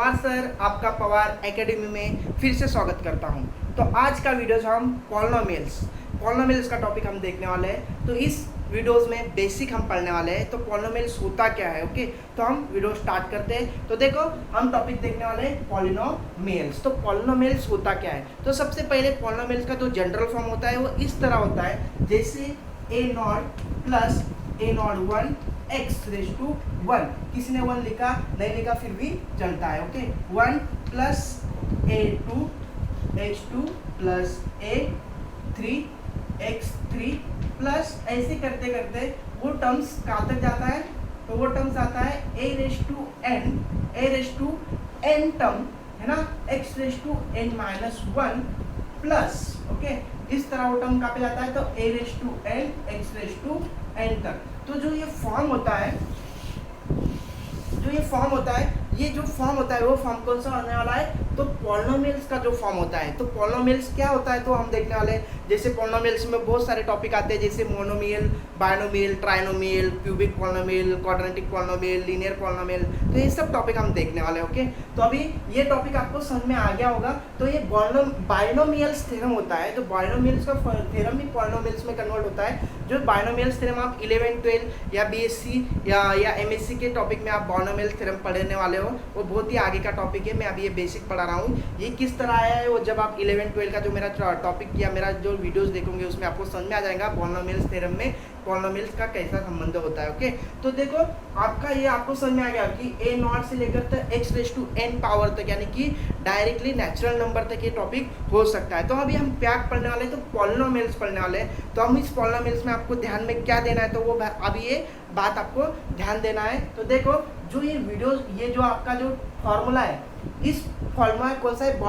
Pawar sir आपका Pawar academy में फिर से स्वागत करता हूं। तो आज का वीडियोस हम पॉलिनोमियल्स का टॉपिक हम देखने वाले हैं। तो इस वीडियोस में बेसिक हम पढ़ने वाले हैं। तो पॉलिनोमियल्स होता क्या है, ओके। तो हम वीडियो स्टार्ट करते हैं। तो देखो हम टॉपिक देखने वाले हैं पॉलिनोमियल्स। तो पॉलिनोमियल्स होता क्या है, तो सबसे पहले पॉलिनोमियल्स का जो जनरल फॉर्म होता है वो इस तरह होता है, जैसे a naught plus a naught 1 x raise to 1। किसी ने 1 लिखा, नहीं लिखा फिर भी चलता है, okay. 1 plus a2 h2 plus a3 x3 plus ऐसे करते करते वो टर्म्स कहाँ तक जाता है, तो वो टर्म्स आता है a raise to n term है ना, x raise to n minus 1 plus, okay. इस तरह वो टर्म कहाँ पे जाता है, तो a raise to n x raise to n तक। तो जो ये फॉर्म होता है, ये जो फॉर्म होता है वो फॉर्म कौन सा आने वाला है, तो पॉलिनोमियल्स का जो फॉर्म होता है। तो पॉलिनोमियल्स क्या होता है तो हम देखने वाले हैं। जैसे पॉलिनोमियल्स में बहुत सारे टॉपिक आते हैं, जैसे monomial, binomial, trinomial, cubic polynomial, quadratic polynomial, linear polynomial. तो ये सब टॉपिक हम देखने वाले हैं, ओके। तो अभी ये टॉपिक आपको समझ में आ गया होगा। तो ये बायनोमियल्स थ्योरम होता है। तो बायनोमियल्स का थ्योरम भी पॉलिनोमियल्स में कन्वर्ट होता है। जो बायनोमियल्स थ्योरम आप 11, 12 या बीएससी या एमएससी के टॉपिक में आप बायनोमियल थ्योरम पढ़ने वाले हो, वो बहुत ही आगे का टॉपिक है। मैं अभी ये बेसिक पढ़ा रहा हूँ। ये किस तरह आया है वो जब आप 11, 12 का जो मेरा टॉपिक या मेरा जो वीडियोस देखोगे उसमें आपको समझ में आ जाएगा पॉलिनोमियल्स थ्योरम में पॉलिनोमियल्स का कैसा संबंध होता है, ओके। तो देखो आपका ये आपको समझ में आ गया कि ए नॉट से लेकर तक x raise to n power तक, यानी कि डायरेक्टली नेचुरल नंबर तक ये टॉपिक हो सकता है। तो अभी हम क्या पढ़ने वाले हैं, तो पॉलिनोमियल्स पढ़ने वाले हैं। तो हम इस पॉलिनोमियल्स में आपको ध्यान में क्या देना है, तो वो अभी ये बात आपको ध्यान देना है। तो देखो जो ये वीडियो, ये जो आपका जो फॉर्मूला है, इस फॉर्मूला कौन सा है,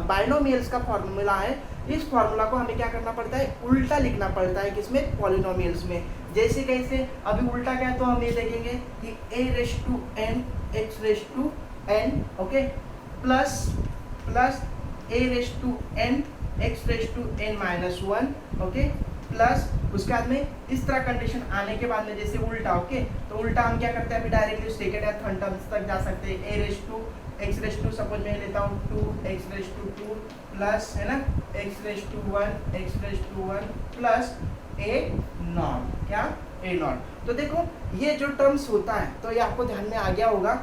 बायनोमियल्स का फॉर्मूला है। इस फॉर्मूला को हमें क्या करना पड़ता है, उल्टा लिखना पड़ता है, किसमें, पॉलिनोमियल्स में। जैसे कैसे, अभी उल्टा क्या है तो हम ये देखेंगे कि a raise to n x raise to n, okay, plus a raise to n x raise to n minus 1, okay, plus उसके बाद में इस तरह कंडीशन आने के बाद में जैसे उल्टा, ओके। तो उल्टा हम क्या करते हैं, अभी डायरेक्टली सेकंड या थर्ड टर्म्स तक जा सकते हैं। a raise to x raise to, suppose मैं लेता हूँ 2x रेज टू 2 प्लस, है ना, x raise to 1 plus a nought, क्या, a नॉट। तो देखो ये जो टर्म्स होता है, तो ये आपको ध्यान में आ गया होगा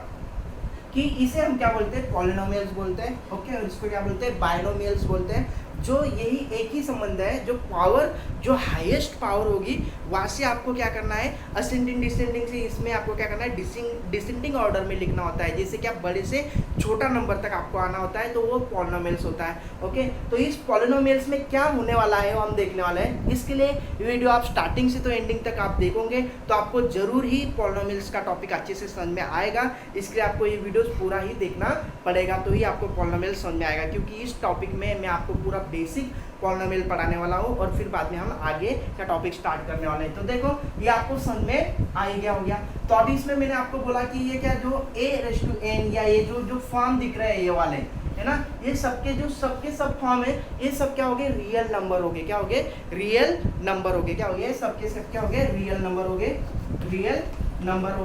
कि इसे हम क्या बोलते हैं, पॉलिनोमियल्स बोलते हैं, ओके। और इसको क्या बोलते हैं, बायनोमियल्स बोलते हैं। जो यही एक ही संबंध है, जो पावर, जो हाईएस्ट पावर होगी वहाँ से आपको क्या करना है, असेंडिंग डिसेंडिंग से इसमें आपको क्या करना है, डिसेंडिंग ऑर्डर में लिखना होता है। जैसे कि आप बड़े से छोटा नंबर तक आपको आना होता है, तो वो पॉलिनोमियल्स होता है, ओके। तो इस पॉलिनोमियल्स में क्या होने वाला है वो हम देखने वाले हैं। इसके लिए वीडियो आप स्टार्टिंग से तो एंडिंग तक आप देखोगे तो आपको जरूर ही पॉलिनोमियल्स का टॉपिक अच्छे से समझ में आएगा। इसके लिए आपको ये वीडियोस पूरा ही देखना पड़ेगा, तो ही आपको पॉलिनोमियल्स समझ में आएगा। क्योंकि इस टॉपिक में मैं आपको पूरा बेसिक पॉलिनोमियल पढ़ाने वाला हूँ और फिर बाद में हम आगे का टॉपिक स्टार्ट करने वाले हैं। तो देखो ये आपको समझ में आ गया हो गया। तो अभी इसमें मैंने आपको बोला कि ये क्या, जो a रेज टू n या ये जो फॉर्म दिख रहे हैं ये वाले, है ना, ये सबके सब फॉर्म है, ये सब क्या हो गए, रियल नंबर हो गए। क्या हो गए, रियल नंबर हो गए। क्या हो गए, सबके सब क्या हो गए, रियल नंबर हो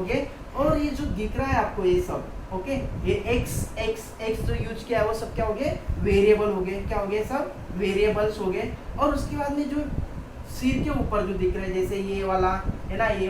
गए। और ये जो दिख रहा है आपको ये सब, ओके, ये x जो यूज किया है वो सब क्या हो गए, वेरिएबल हो गए। क्या हो गए, सब वेरिएबल्स हो गए। और उसके बाद में जो सिर के ऊपर जो दिख रहे हैं, जैसे ये वाला है ना, ये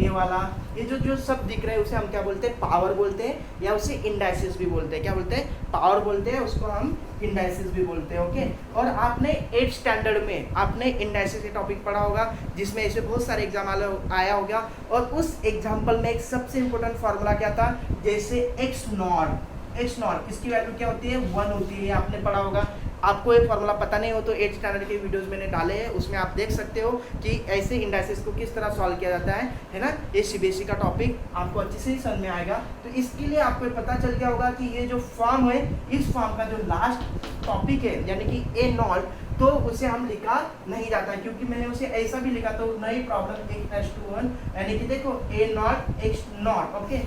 वाला ये जो सब दिख रहे हैं उसे हम क्या बोलते हैं, पावर बोलते हैं, या उसे इंडाइसिस भी बोलते हैं। क्या बोलते हैं, पावर बोलते हैं, उसको हम इंडाइसिस भी बोलते हैं, ओके। और आपने 8th स्टैंडर्ड में आपने इंडाइसिस का टॉपिक पढ़ा होगा, जिसमें ऐसे बहुत सारे एग्जाम आया होगा। और उस एग्जाम्पल में एक सबसे इंपॉर्टेंट फार्मूला क्या था, जैसे एक्स नॉट, इसकी वैल्यू क्या होती है, 1 होती है, आपने पढ़ा होगा। आपको ये फार्मूला पता नहीं हो तो 8th स्टैंडर्ड के वीडियोस मैंने डाले हैं, उसमें आप देख सकते हो कि ऐसे इंडाइसिस को किस तरह सॉल्व किया जाता है ना। ये सीबीएसई का टॉपिक आपको अच्छे से ही समझ में आएगा। तो इसके लिए आपको पता चल गया होगा कि ये जो फॉर्म है, इस फॉर्म का जो लास्ट टॉपिक है, यानी कि ए नॉट, तो उसे हम लिखा नहीं जाता है, क्योंकि मैंने उसे ऐसा भी लिखा तो नहीं प्रॉब्लम, x+1, यानी कि देखो a not x not, okay.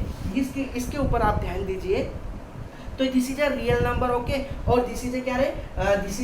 इसके ऊपर आप ध्यान दीजिए। तो this is a real number, okay. और दिस इज अ क्या है, this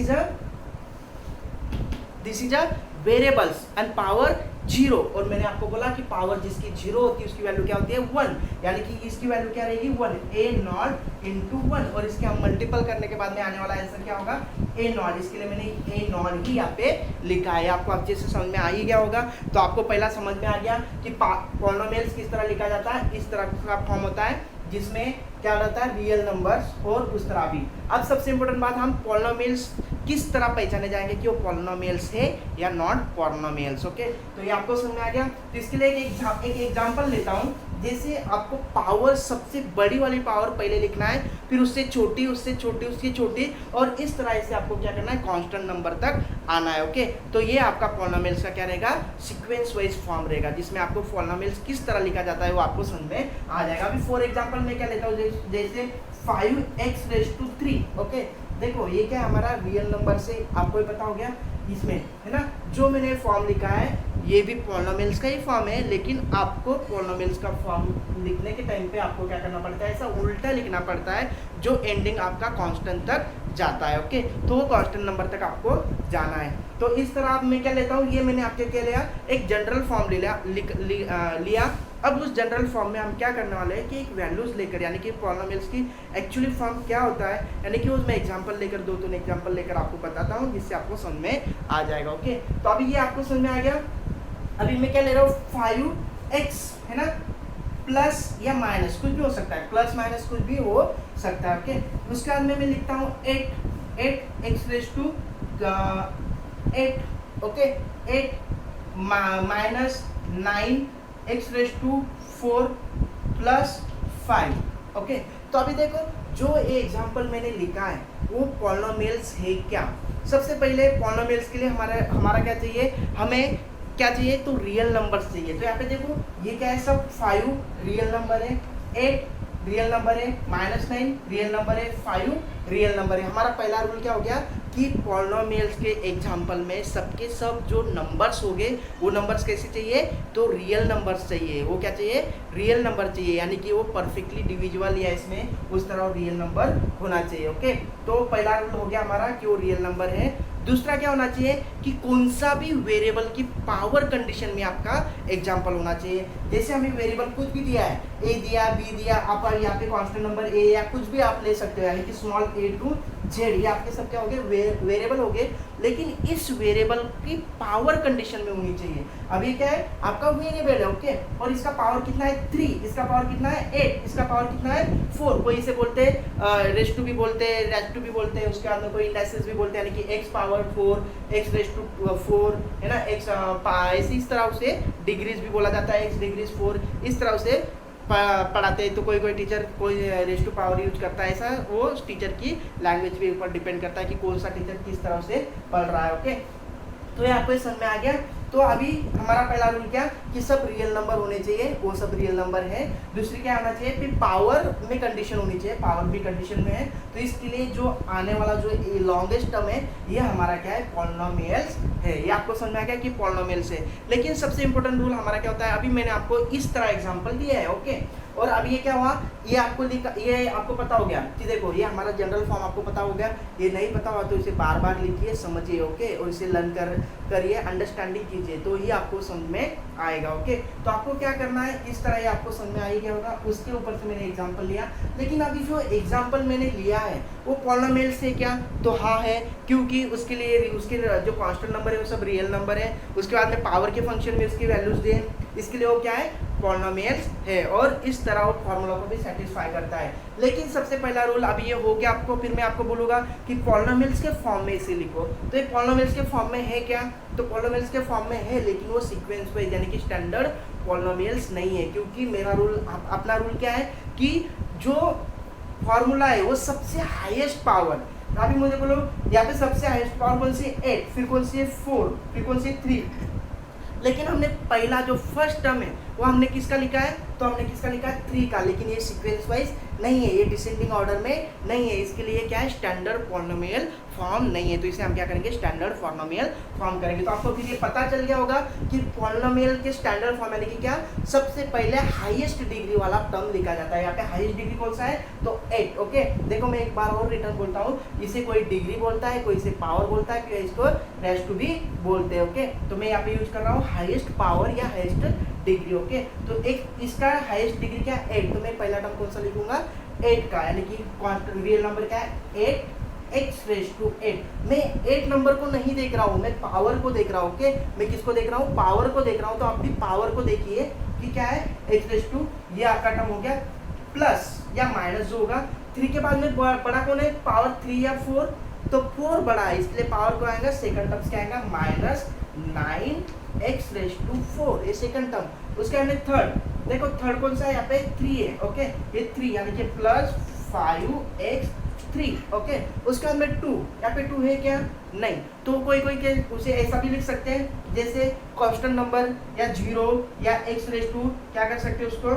is a variables and power zero, और मैंने आपको बोला कि पावर जिसकी जीरो होती है उसकी वैल्यू क्या होती है 1, यानी कि इसकी वैल्यू क्या रहेगी 1, ए नॉट इंटू 1, और इसके हम मल्टीपल करने के बाद में आने वाला आंसर क्या होगा ए नॉट। इसके लिए मैंने ए नॉट ही यहाँ पे लिखा है। आपको अच्छे से समझ में आ ही गया होगा। तो आपको पहला समझ में आ गया कि पॉलिनोमियल्स किस तरह लिखा जाता है, इस तरह का फॉर्म होता है जिसमें क्या रहता है रियल नंबर्स और उस तरह भी। अब सबसे इंपॉर्टेंट बात, हम पॉलिनोमियल्स किस तरह पहचाने जाएंगे कि वो पॉलिनोमियल्स है या नॉट पॉलिनोमियल्स। ओके, तो ये आपको समझ में आ गया। तो इसके लिए एक एग्जांपल लेता हूँ। जैसे आपको पावर, सबसे बड़ी वाली पावर पहले लिखना है, फिर उससे छोटी, उससे छोटी, उससे छोटी, और इस तरह से आपको क्या करना है कांस्टेंट नंबर तक आना है। ओके, तो ये आपका पॉलिनोमियल्स का क्या रहेगा सीक्वेंस वाइज फॉर्म रहेगा, जिसमें आपको पॉलिनोमियल्स किस तरह लिखा जाता है वो आपको समझ में आ जाएगा। अभी फॉर एग्जांपल मैं क्या लेता हूँ, जैसे 5x⁻³ ओके, देखो ये क्या हमारा रियल नंबर से आपको ही पता हो गया इसमें, है ना। जो मैंने फॉर्म लिखा है ये भी पॉलिनोमियल्स का ही फॉर्म है, लेकिन आपको पॉलिनोमियल्स का फॉर्म लिखने के टाइम पे आपको क्या करना पड़ता है, ऐसा उल्टा लिखना पड़ता है जो एंडिंग आपका कांस्टेंट तक जाता है। ओके, तो वो कांस्टेंट नंबर तक आपको जाना है। तो इस तरह आप मैं क्या लेता हूँ, ये मैंने आपके क्या लिया, एक जनरल फॉर्म लिया। अब उस जनरल फॉर्म में हम क्या करने वाले हैं कि एक वैल्यूज लेकर, यानी कि पॉलिनोमियल्स की एक्चुअली फॉर्म क्या होता है, यानी कि उसमें एग्जांपल लेकर, दो तीन एग्जांपल लेकर आपको बताता हूँ जिससे आपको समझ में आ जाएगा। ओके, तो अभी ये आपको समझ में आ गया। अभी मैं क्या ले रहा हूँ 5x, है ना, प्लस या माइनस कुछ भी हो सकता है, प्लस माइनस कुछ भी हो सकता है। ओके, उसके बाद में मैं लिखता हूँ 8x⁻⁸ okay, 8 minus 9x⁴ plus 5। Okay, तो अभी देखो जो ये एग्जांपल मैंने लिखा है वो पॉलिनोमियल्स है क्या। सबसे पहले पॉलिनोमियल्स के लिए हमारा क्या चाहिए, हमें क्या चाहिए, तो रियल नंबर्स चाहिए। तो यहाँ पे देखो ये क्या है, सब 5 रियल नंबर है, 8 रियल नंबर है, -9 रियल नंबर है, 5 रियल नंबर है। हमारा पहला रूल क्या हो गया कि पॉलिनोमियल्स के एग्जांपल में सबके सब जो नंबर्स होंगे वो नंबर्स कैसे चाहिए, तो रियल नंबर्स चाहिए। वो क्या चाहिए, रियल नंबर चाहिए, यानी कि वो परफेक्टली डिविजिबल या इसमें उस तरह रियल नंबर होना चाहिए। ओके, तो पहला रूल हो गया हमारा कि वो रियल नंबर है। दूसरा क्या होना चाहिए कि कौन सा भी वेरिएबल की पावर कंडीशन में आपका एग्जांपल होना चाहिए। जैसे हमें वेरिएबल कुछ भी दिया है, ए दिया, बी दिया, आप यहाँ पे कांस्टेंट नंबर ए या कुछ भी आप ले सकते हो, यानी कि स्मॉल a to z, ये आपके सब क्या हो गए वेरिएबल हो गए, लेकिन इस वेरिएबल की पावर कंडीशन में होनी चाहिए। अब ये क्या है, आपका वेरिएबल है, ओके, और इसका पावर कितना है 3, इसका पावर कितना है 8, इसका पावर कितना है 4, कोई इसे बोलते हैं रेस टू भी बोलते हैं, रेस टू भी बोलते हैं, उसके बाद में कोई इंडाइसेस भी बोलते हैं, यानी कि x पावर 4, x⁻⁴ है ना, x इस तरह से डिग्रीज भी बोला जाता है, x डिग्रीज 4, इस तरह से पढ़ाते हैं। तो कोई टीचर कोई रेस टू पावर यूज करता है, ऐसा वो टीचर की लैंग्वेज के ऊपर डिपेंड करता है कि कौन सा टीचर किस तरह से पढ़ रहा है। ओके, तो ये आपको समझ में आ गया। तो अभी हमारा पहला रूल क्या कि सब रियल नंबर होने चाहिए, वो सब रियल नंबर है। दूसरी क्या होना चाहिए, फिर पावर में कंडीशन होनी चाहिए, पावर भी कंडीशन में है। तो इसके लिए जो आने वाला जो लॉन्गेस्ट टर्म है ये हमारा क्या है, पॉलिनोमियल्स है। ये आपको समझ में आ गया कि पॉलिनोमियल्स है। लेकिन सबसे इंपॉर्टेंट रूल हमारा क्या होता है, अभी मैंने आपको इस तरह एग्जाम्पल दिया है। ओके, और अब ये क्या हुआ, ये आपको पता हो गया कि देखो ये हमारा जनरल फॉर्म आपको पता हो गया। ये नहीं पता हुआ तो इसे बार बार लिखिए, समझिए, ओके, और इसे लर्न करिए, अंडरस्टैंडिंग कीजिए, तो ये आपको समझ में आएगा। ओके, तो आपको क्या करना है, इस तरह ये आपको समझ में आ ही गया होगा। उसके ऊपर से मैंने एग्जाम्पल लिया, लेकिन अभी जो एग्जाम्पल मैंने लिया है वो पॉलिनोमियल से क्या, तो हाँ है, क्योंकि उसके जो कांस्टेंट नंबर है वो सब रियल नंबर है। उसके बाद में पावर के फंक्शन में उसकी वैल्यूज दें, इसके लिए वो क्या है, पॉलिनोमियल्स है, और इस तरह वो फॉर्मूला को भी सेटिस्फाई करता है। लेकिन सबसे पहला रूल अभी ये हो गया आपको, फिर मैं आपको बोलूँगा कि पॉलिनोमियल्स के फॉर्म में इसे लिखो। तो ये पॉलिनोमियल्स के फॉर्म में है क्या, तो पॉलिनोमियल्स के फॉर्म में है, लेकिन वो सीक्वेंस वाइज यानी कि स्टैंडर्ड पॉलिनोमियल्स नहीं है। क्योंकि मेरा रूल, अपना रूल क्या है कि जो फॉर्मूला है वो सबसे हाईएस्ट पावर, अभी मुझे बोलो यहाँ पे सबसे हाईएस्ट पावर कौन सी है 8, फिर कौन सी है 4, फिर कौन सी है 3, लेकिन हमने पहला जो फर्स्ट टर्म है वो हमने किसका लिखा है, तो हमने किसका लिखा है 3 का, लेकिन ये सीक्वेंस वाइज नहीं है, ये डिसेंडिंग ऑर्डर में नहीं है, इसके लिए क्या है स्टैंडर्ड पॉलिनोमियल फॉर्म नहीं है, तो इसे हम क्या करेंगे स्टैंडर्ड पॉलिनोमियल फॉर्म करेंगे। तो आपको फिर ये पता चल गया होगा कि पॉलिनोमियल के स्टैंडर्ड फॉर्म यानी कि क्या, सबसे पहले हाईएस्ट डिग्री वाला टर्म लिखा जाता है। यहाँ पे हाईएस्ट डिग्री कौन सा है, तो 8। ओके, देखो मैं एक बार और रिटर्न बोलता हूँ, इसे कोई डिग्री बोलता है, कोई इसे पावर बोलता है, कोई इसको रेज़ टू भी बोलते हैं। ओके, तो मैं यहाँ पे यूज कर रहा हूँ हाईएस्ट पावर या हाईएस्ट डिग्री। ओके, तो एक इसका हाईएस्ट डिग्री क्या है 8, तो मैं पहला टर्म कौन सा लिखूंगा 8 का, यानी कि रियल नंबर क्या है 8 x रेज़ टू 8। मैं 8 नंबर को नहीं देख रहा हूँ, मैं पावर को देख रहा हूँ। ओके, मैं किसको देख रहा हूँ, पावर को देख रहा हूँ। तो आप भी पावर को देखिए कि क्या है x रेज़ टू, ये आपका टर्म हो गया प्लस या माइनस जो होगा 3 के बाद में बड़ा कौन है, पावर 3 या 4, तो 4 बड़ा है, इसलिए पावर को आएगा सेकंड टर्म क्या आएगा -9x रेज़ टू 4, ये सेकंड टर्म। उसके बाद में थर्ड, देखो थर्ड कौन सा है, यहाँ पे 3 है। ओके, ये 3 यानी कि प्लस 5x3। ओके, उसके बाद में 2, यहाँ पे 2 है क्या, नहीं, तो कोई कोई के उसे ऐसा भी लिख सकते हैं जैसे कांस्टेंट नंबर या 0 या x रेज़ टू क्या कर सकते हैं उसको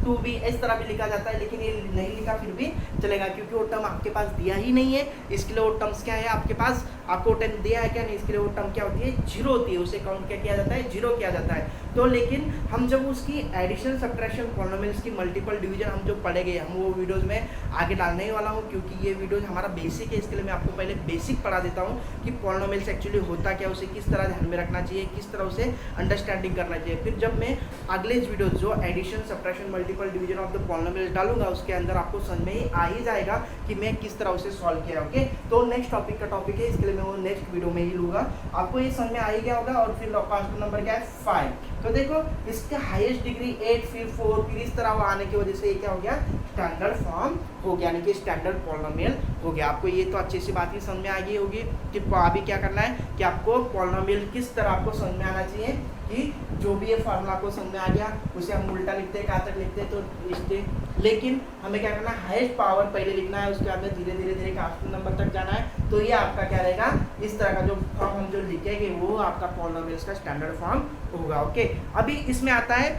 2 भी, इस तरह भी लिखा जाता है, लेकिन ये नहीं लिखा फिर भी चलेगा क्योंकि वो टर्म आपके पास दिया ही नहीं है। इसके लिए वो टर्म्स क्या है आपके पास, आपको टर्म दिया है क्या नहीं, इसके लिए वो टर्म क्या होती है 0 होती है, उसे काउंट क्या किया जाता है 0 किया जाता है। तो लेकिन हम जब उसकी एडिशन सब्ट्रैक्शन पॉलिनोमियल्स की मल्टीपल डिवीजन हम जो पढ़ेंगे, हम वो वीडियोज़ में आगे डालने ही वाला हूँ क्योंकि ये वीडियोज़ हमारा बेसिक है। इसके लिए मैं आपको पहले बेसिक पढ़ा देता हूँ कि पॉलिनोमियल्स एक्चुअली होता क्या, उसे किस तरह ध्यान में रखना चाहिए, किस तरह उसे अंडरस्टैंडिंग करना चाहिए। फिर जब मैं अगले वीडियो जो addition subtraction multiple division of the polynomials डालूंगा उसके अंदर आपको समझ में आ ही जाएगा कि मैं किस तरह उसे सॉल्व किया। ओके, तो नेक्स्ट टॉपिक का टॉपिक है, इसके लिए मैं वो नेक्स्ट वीडियो में ही लूँगा, आपको ये समझ में आ ही गया होगा। और फिर कांस्टेंट नंबर क्या है 5, तो देखो इसका हाईएस्ट डिग्री 8 फिर 4 फिर इस तरह वो आने की वजह से ये क्या हो गया स्टैंडर्ड फॉर्म हो गया, यानी कि स्टैंडर्ड पॉलिनोमियल हो गया। आपको ये तो अच्छी सी बात ही समझ में आ गई होगी कि अभी क्या करना है कि आपको पॉलिनोमियल किस तरह आपको समझ में आना चाहिए कि जो भी ये फार्मूला आपको समझ में आ गया उसे हम उल्टा लिखते हैं, कहाँ तक लिखते हैं तो इसके, लेकिन हमें क्या करना है हाईएस्ट पावर पहले लिखना है, उसके बाद में धीरे धीरे धीरे कांस्टेंट नंबर तक जाना है। तो ये आपका क्या रहेगा, इस तरह का जो फॉर्म हम जो लिखेंगे वो आपका पॉलिनोमियल्स का स्टैंडर्ड फॉर्म होगा। ओके, अभी इसमें आता है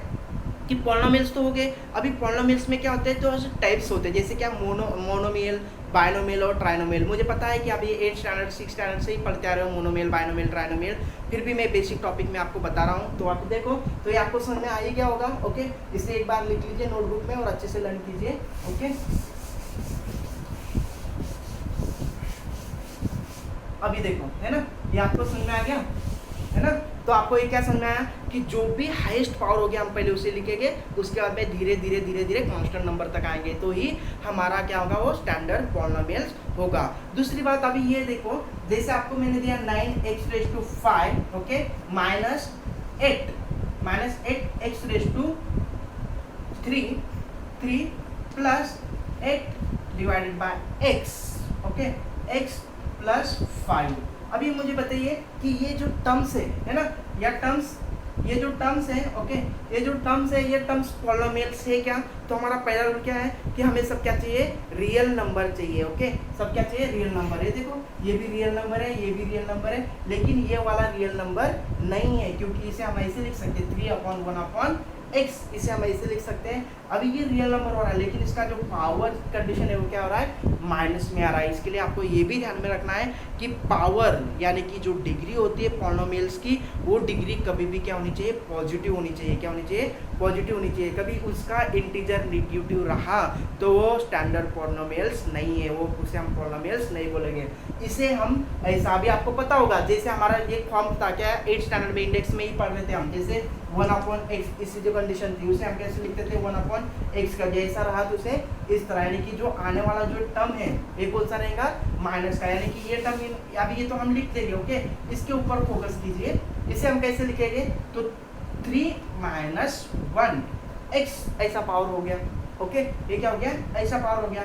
कि पॉलिनोमियल्स तो हो गए, अभी पॉलिनोमियल्स में क्या होते हैं, तो टाइप्स होते हैं, जैसे क्या मोनोमियल, बायनोमियल और ट्राइनोमियल। मुझे पता है कि आप ये 8 स्टैंडर्ड 6 स्टैंडर्ड से ही पढ़ते आ रहे हो मोनोमियल, बायनोमियल, ट्राइनोमियल, फिर भी मैं बेसिक टॉपिक में आपको बता रहा हूँ। तो आप देखो तो ये आपको समझ में आ ही गया होगा। ओके, इसे एक बार लिख लीजिए नोटबुक में और अच्छे से लर्न कीजिए। ओके, अभी देखो है ना, ये आपको समझ में आ गया है ना। तो आपको ये क्या समझ में आया कि जो भी हाईएस्ट पावर हो गया हम पहले उसे लिखेंगे, उसके बाद में धीरे धीरे धीरे धीरे कांस्टेंट नंबर तक आएंगे, तो ही हमारा क्या होगा वो स्टैंडर्ड पॉलिनोमियल्स होगा। दूसरी बात अभी ये देखो, जैसे आपको मैंने दिया 9x raise to 5, okay, -8x raise to 3 plus 8 divided by x। Okay, x plus 5। अभी मुझे बताइए कि ये जो टर्म्स है ना, या टर्म्स, ये जो टर्म्स है, ओके, ये जो टर्म्स है ये टर्म्स पॉलिनोमियल्स है क्या, तो हमारा पहला रूल क्या है कि हमें सब क्या चाहिए रियल नंबर चाहिए। ओके, सब क्या चाहिए रियल नंबर है। देखो ये भी रियल नंबर है, ये भी रियल नंबर है, लेकिन ये वाला रियल नंबर नहीं है क्योंकि इसे हम ऐसे लिख सकते हैं 3/1/x, इसे हम ऐसे लिख सकते हैं। अभी ये रियल नंबर हो रहा है लेकिन इसका जो पावर कंडीशन है वो क्या हो रहा है माइनस में आ रहा है। इसके लिए आपको ये भी ध्यान में रखना है कि पावर यानी कि जो डिग्री होती है पॉलिनोमियल्स की, वो डिग्री कभी भी क्या होनी चाहिए पॉजिटिव होनी चाहिए। क्या होनी चाहिए पॉजिटिव होनी चाहिए। कभी उसका इंटीजर नेगेटिव रहा तो वो स्टैंडर्ड पॉलिनोमियल्स नहीं है, वो उसे हम पॉलिनोमियल्स नहीं बोलेंगे। इसे हम ऐसा भी आपको पता होगा, जैसे हमारा ये फॉर्म था क्या 8 स्टैंडर्ड में इंडेक्स में ही पढ़ रहे थे हम, जैसे 1/x, इसकी जो कंडीशन थी उसे हम कैसे लिखते थे 1/x का, जैसा रहा तो उसे इस तरह, यानी कि जो आने वाला जो टर्म है ये कौन सा रहेगा माइनस का, यानी कि ये टर्म अभी ये तो हम लिख देंगे। ओके, इसके ऊपर फोकस कीजिए, इसे हम कैसे लिखेंगे तो 3 - 1x ऐसा पावर हो गया। ओके, ये क्या हो गया ऐसा पावर हो गया,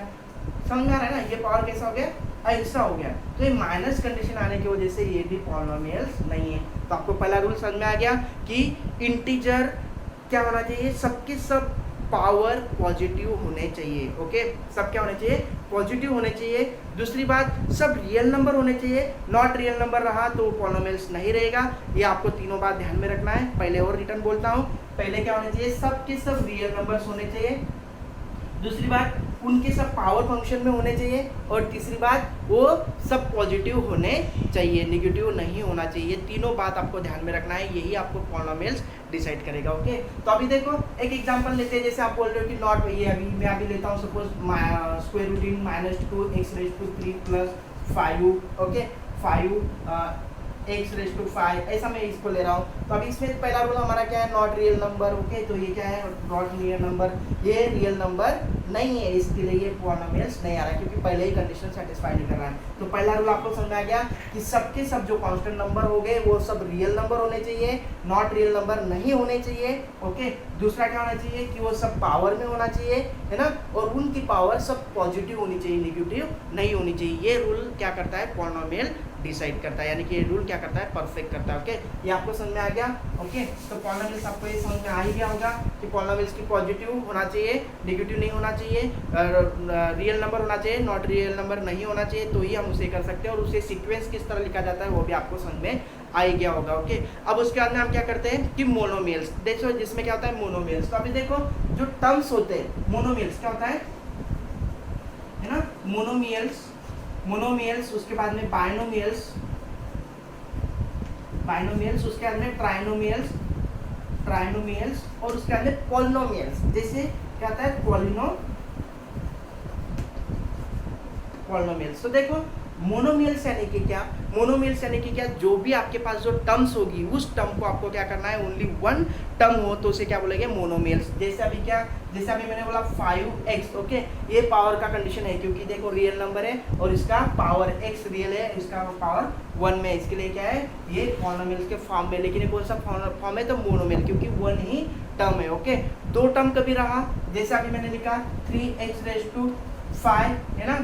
समझ में आ रहा है ना, ये पावर कैसा हो गया ऐसा हो गया। तो ये माइनस कंडीशन आने की वजह से ये भी पॉलिनोमियल्स नहीं है। तो आपको पहला रूल समझ में आ गया कि इंटीजर क्या होना चाहिए, सबके सब पावर पॉजिटिव होने चाहिए। ओके, सब क्या होने चाहिए? पॉजिटिव होने चाहिए। दूसरी बात, सब रियल नंबर होने चाहिए। नॉट रियल नंबर रहा तो पॉलिनोमियल्स नहीं रहेगा। ये आपको तीनों बात ध्यान में रखना है। पहले और रिटर्न बोलता हूँ, पहले क्या होने चाहिए? सब के सब रियल नंबर्स होने चाहिए। दूसरी बात, उनके सब पावर फंक्शन में होने चाहिए। और तीसरी बात, वो सब पॉजिटिव होने चाहिए, नेगेटिव नहीं होना चाहिए। तीनों बात आपको ध्यान में रखना है, यही आपको पॉलिनोमियल्स डिसाइड करेगा। ओके, तो अभी देखो एक एग्जांपल लेते हैं। जैसे आप बोल रहे हो कि नॉट, ये अभी मैं अभी लेता हूँ सपोज स्क्वायर रूट इन -2x⁻³ + 5। ओके, 5x⁻5 ऐसा मैं इसको ले रहा हूँ। तो अभी इसमें पहला रूल हमारा क्या है? Not real number. ओके, तो ये क्या है? नॉट रियल नंबर, ये रियल नंबर नहीं है, इसके लिए ये पॉलिनोमियल्स नहीं आ रहा है, क्योंकि पहले ही कंडीशन सेटिस्फाई नहीं कर रहा है। तो पहला रूल आपको समझ में आ गया कि सबके सब जो कांस्टेंट नंबर हो गए वो सब रियल नंबर होने चाहिए, नॉट रियल नंबर नहीं होने चाहिए। ओके, दूसरा क्या होना चाहिए कि वो सब पावर में होना चाहिए, है ना, और उनकी पावर सब पॉजिटिव होनी चाहिए, नेगेटिव नहीं होनी चाहिए। ये रूल क्या करता है? पॉलिनोमियल डिसाइड करता है, यानी कि ये रूल क्या करता है? परफेक्ट करता है। ओके, ये आपको समझ में आ गया। ओके, तो पॉलिनोमियल्स आपको ये समझ में आ ही गया होगा कि पॉलिनोमियल्स की पॉजिटिव होना चाहिए, नेगेटिव नहीं होना चाहिए, रियल नंबर होना चाहिए, नॉट रियल नंबर नहीं होना चाहिए, तो ही हम उसे कर सकते हैं। और उसे सीक्वेंस किस तरह लिखा जाता है वो भी आपको समझ में आ ही गया होगा। ओके, अब उसके बाद में हम क्या करते हैं कि मोनोमियल्स देखो, जिसमें क्या होता है? मोनोमियल्स। तो अभी देखो जो टर्म्स होते हैं मोनोमियल्स, क्या होता है ना? मोनोमियल्स, उसके बाद में बाइनोमियल्स, उसके बाद में ट्राइनोमियल्स, और उसके बाद में पॉलिनोमियल्स। जैसे क्या होता है? पॉलिनोमियल्स। तो देखो मोनोमियल्स यानी कि क्या? मोनोमियल्स यानी कि क्या? जो भी आपके पास जो टर्म्स होगी उस टर्म को आपको क्या करना है? ओनली वन टर्म हो तो उसे क्या बोलेंगे? मोनोमियल्स। जैसे अभी क्या, जैसे अभी मैंने बोला 5x। ओके, ये पावर का कंडीशन है, क्योंकि देखो रियल नंबर है और इसका पावर x रियल है, इसका पावर 1 में, इसके लिए क्या है? ये पॉलिनोमियल्स के फॉर्म में। लेकिन ये कौन सा फॉर्म है? तो मोनोमियल, क्योंकि वन ही टर्म है। ओके, दो टर्म कभी रहा, जैसे अभी मैंने लिखा 3x⁵5 है ना,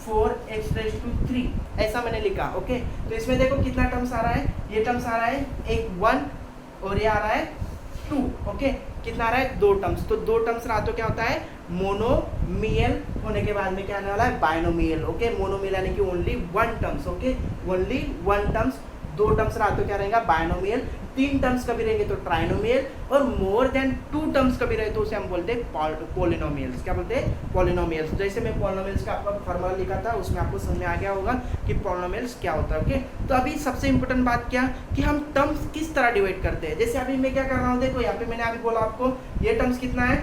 -4x⁵3 ऐसा मैंने लिखा। ओके, तो इसमें देखो कितना टर्म्स आ रहा है? ये टर्म्स आ रहा है एक 1 और ये आ रहा है 2। ओके, कितना आ रहा है? 2 टर्म्स। तो 2 टर्म्स रहा तो क्या होता है? मोनोमियल। होने के बाद में क्या आने वाला है? बाइनोमियल। ओके, मोनोमियल यानी कि only one terms. Okay, only one terms. 2 terms रहा तो क्या रहेगा? बाइनोमियल। 3 टर्म्स कभी रहेंगे तो ट्राइनोमियल, और मोर देन 2 टर्म्स कभी रहे तो उसे हम बोलते हैं पॉलिनोमियल्स। क्या बोलते हैं? पॉलिनोमियल्स। जैसे मैं पॉलिनोमियल्स का आपका फॉर्मूला लिखा था उसमें आपको समझ में आ गया होगा कि पॉलिनोमियल्स क्या होता है। ओके, तो अभी सबसे इंपॉर्टेंट बात क्या कि हम टर्म्स किस तरह डिवाइड करते हैं। जैसे अभी मैं क्या कर रहा हूँ, देखो यहाँ पे मैंने अभी बोला आपको ये टर्म्स कितना है?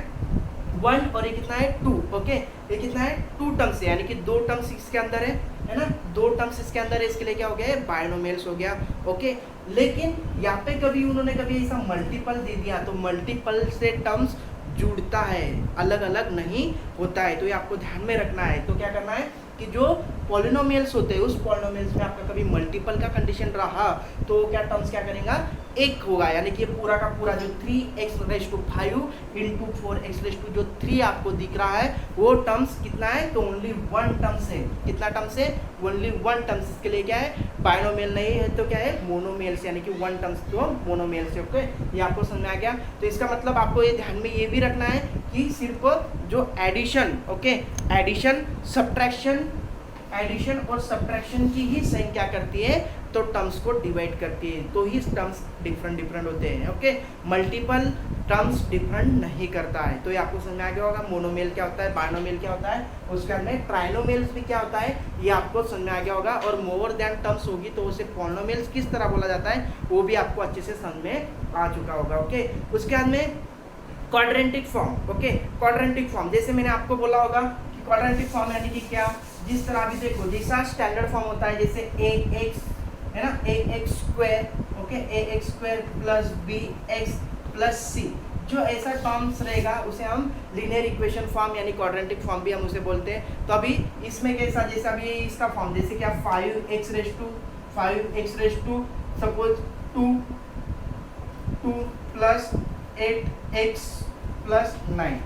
1 और ये कितना है? 2। ओके, ये कितना है? 2 टर्म्स है, यानी कि 2 टर्म्स इसके अंदर है ना, 2 टर्म्स इसके अंदर है, इसके लिए क्या हो गया? बाइनोमियल्स हो गया। ओके, लेकिन यहाँ पे कभी उन्होंने कभी ऐसा मल्टीपल दे दिया तो मल्टीपल से टर्म्स जुड़ता है, अलग अलग नहीं होता है, तो ये आपको ध्यान में रखना है। तो क्या करना है कि जो पॉलिनोमियल्स होते हैं उस पॉलिनोमियल्स में आपका कभी मल्टीपल का कंडीशन रहा तो क्या टर्म्स क्या करेगा? एक होगा, यानी कि पूरा का पूरा जो 3x⁵5 इंटू 4x⁵, जो 3 आपको दिख रहा है वो टर्म्स कितना है? तो ओनली वन टर्म्स है। कितना टर्म्स है? Only one terms. इसके लिए क्या है? बाइनोमियल नहीं है तो क्या है? मोनोमियल्स, यानी कि वन टर्म्स तो मोनोमियल्स है। ओके, ये आपको समझ में आ गया। तो इसका मतलब आपको ये ध्यान में ये भी रखना है कि सिर्फ जो एडिशन, ओके, एडिशन और सब्ट्रैक्शन की ही साइन क्या करती है? तो टर्म्स को डिवाइड करती है, तो ही टर्म्स डिफरेंट होते हैं। ओके, मल्टीपल टर्म्स डिफरेंट नहीं करता है। तो ये आपको समझ में आ गया होगा मोनोमियल क्या होता है, बाइनोमियल क्या होता है, उसके अंदर ट्राइनोमियल्स भी क्या होता है ये आपको समझ में आ गया होगा। और मोर देन टर्म्स होगी तो उसे पॉलिनोमियल्स किस तरह बोला जाता है वो भी आपको अच्छे से समझ में आ चुका होगा। ओके, उसके बाद में क्वाड्रेंटिक फॉर्म। ओके, क्वाड्रेंटिक फॉर्म जैसे मैंने आपको बोला होगा कि क्वाड्रेंटिक फॉर्म यानी कि क्या, जिस तरह भी देखो जैसा स्टैंडर्ड फॉर्म होता है जैसे ax है ना, ax square, okay, ax square plus bx plus c, जो ऐसा टर्म्स रहेगा उसे हम लीनियर इक्वेशन फॉर्म यानी क्वाड्रेंटिक फॉर्म भी हम उसे बोलते हैं। तो अभी इसमें कैसा, जैसे अभी इसका फॉर्म जैसे क्या 5x⁵ suppose 2 plus 8x plus 9,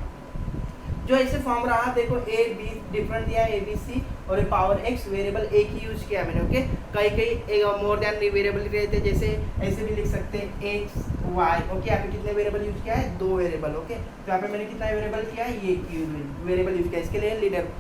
जो ऐसे फॉर्म रहा देखो a b डिफरेंट दिया है a b c, और ये पावर एक्स वेरिएबल एक ही यूज किया है मैंने, ओके। कई कई मोर देन वेरिएबल रहते, जैसे ऐसे भी लिख सकते हैं एक्स वाई, ओके। यहाँ पे कितने वेरिएबल यूज किया है, 2 वेरिएबल, ओके। तो यहाँ पे मैंने कितना वेरिएबल किया है, ये वेरिएबल यूज किया है। इसके लिए लीनियर,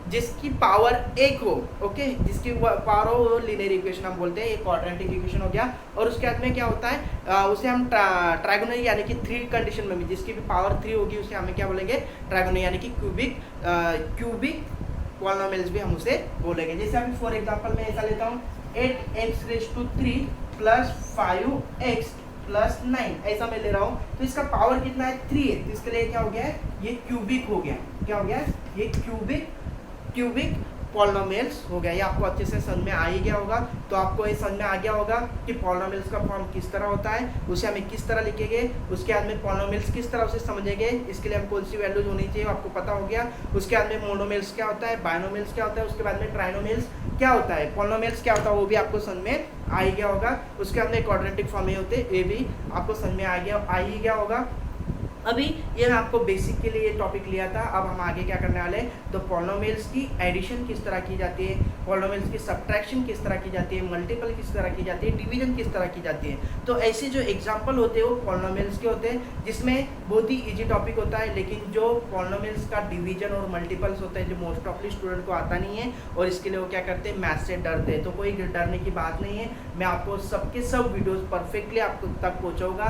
जिसकी पावर एक हो, ओके, जिसकी पावर हो वो लीनियर इक्वेशन हम बोलते हैं, ये क्वाड्रेटिक इक्वेशन हो गया। और उसके बाद में क्या होता है, उसे हम ट्रायगोनल यानी कि 3 कंडीशन में भी जिसकी भी पावर 3 होगी उसे हमें क्या बोलेंगे, ट्रायगोनल यानी कि क्यूबिक पॉलिनोमियल्स भी हम उसे बोलेंगे। जैसे अभी फॉर एग्जांपल मैं ऐसा लेता हूँ 8x3 प्लस 5x प्लस 9, ऐसा मैं ले रहा हूँ। तो इसका पावर कितना है, 3 है। तो इसके लिए क्या हो गया है, ये क्यूबिक हो गया। क्या हो गया, ये क्यूबिक पॉलिनोमियल्स हो गया। ये आपको अच्छे से समझ में आ ही गया होगा। तो आपको ये समझ में आ गया होगा कि पॉलिनोमियल्स का फॉर्म किस तरह होता है, उसे हमें किस तरह लिखेंगे, उसके बाद में पॉलिनोमियल्स किस तरह उसे समझेंगे, इसके लिए हम कौन सी वैल्यूज होनी चाहिए आपको पता हो गया। उसके बाद में मोनोमियल्स क्या होता है, बायनोमियल्स क्या होता है, उसके बाद में ट्राइनोमियल्स क्या होता है, पॉलिनोमियल्स क्या होता है, वो भी आपको समझ में आ ही गया होगा। उसके बाद में क्वाड्रेटिक फॉर्म होते हैं, ये भी आपको समझ में आ ही गया होगा। अभी ये मैं आपको बेसिक के लिए ये टॉपिक लिया था। अब हम आगे क्या करने वाले हैं, तो पॉलिनोमियल्स की एडिशन किस तरह की जाती है, पॉलिनोमियल्स की सब्ट्रैक्शन किस तरह की जाती है, मल्टीपल किस तरह की जाती है, डिवीजन किस तरह की जाती है। तो ऐसे जो एग्जाम्पल होते हैं वो पॉलिनोमियल्स के होते हैं, जिसमें बहुत ही ईजी टॉपिक होता है। लेकिन जो पॉलिनोमियल्स का डिवीजन और मल्टीपल्स होता है, जो मोस्ट ऑफली स्टूडेंट को आता नहीं है, और इसके लिए वो क्या करते हैं, मैथ्स से डरते हैं। तो कोई डरने की बात नहीं है, मैं आपको सबके सब वीडियोज़ परफेक्टली आपको तक पहुँचाऊँगा।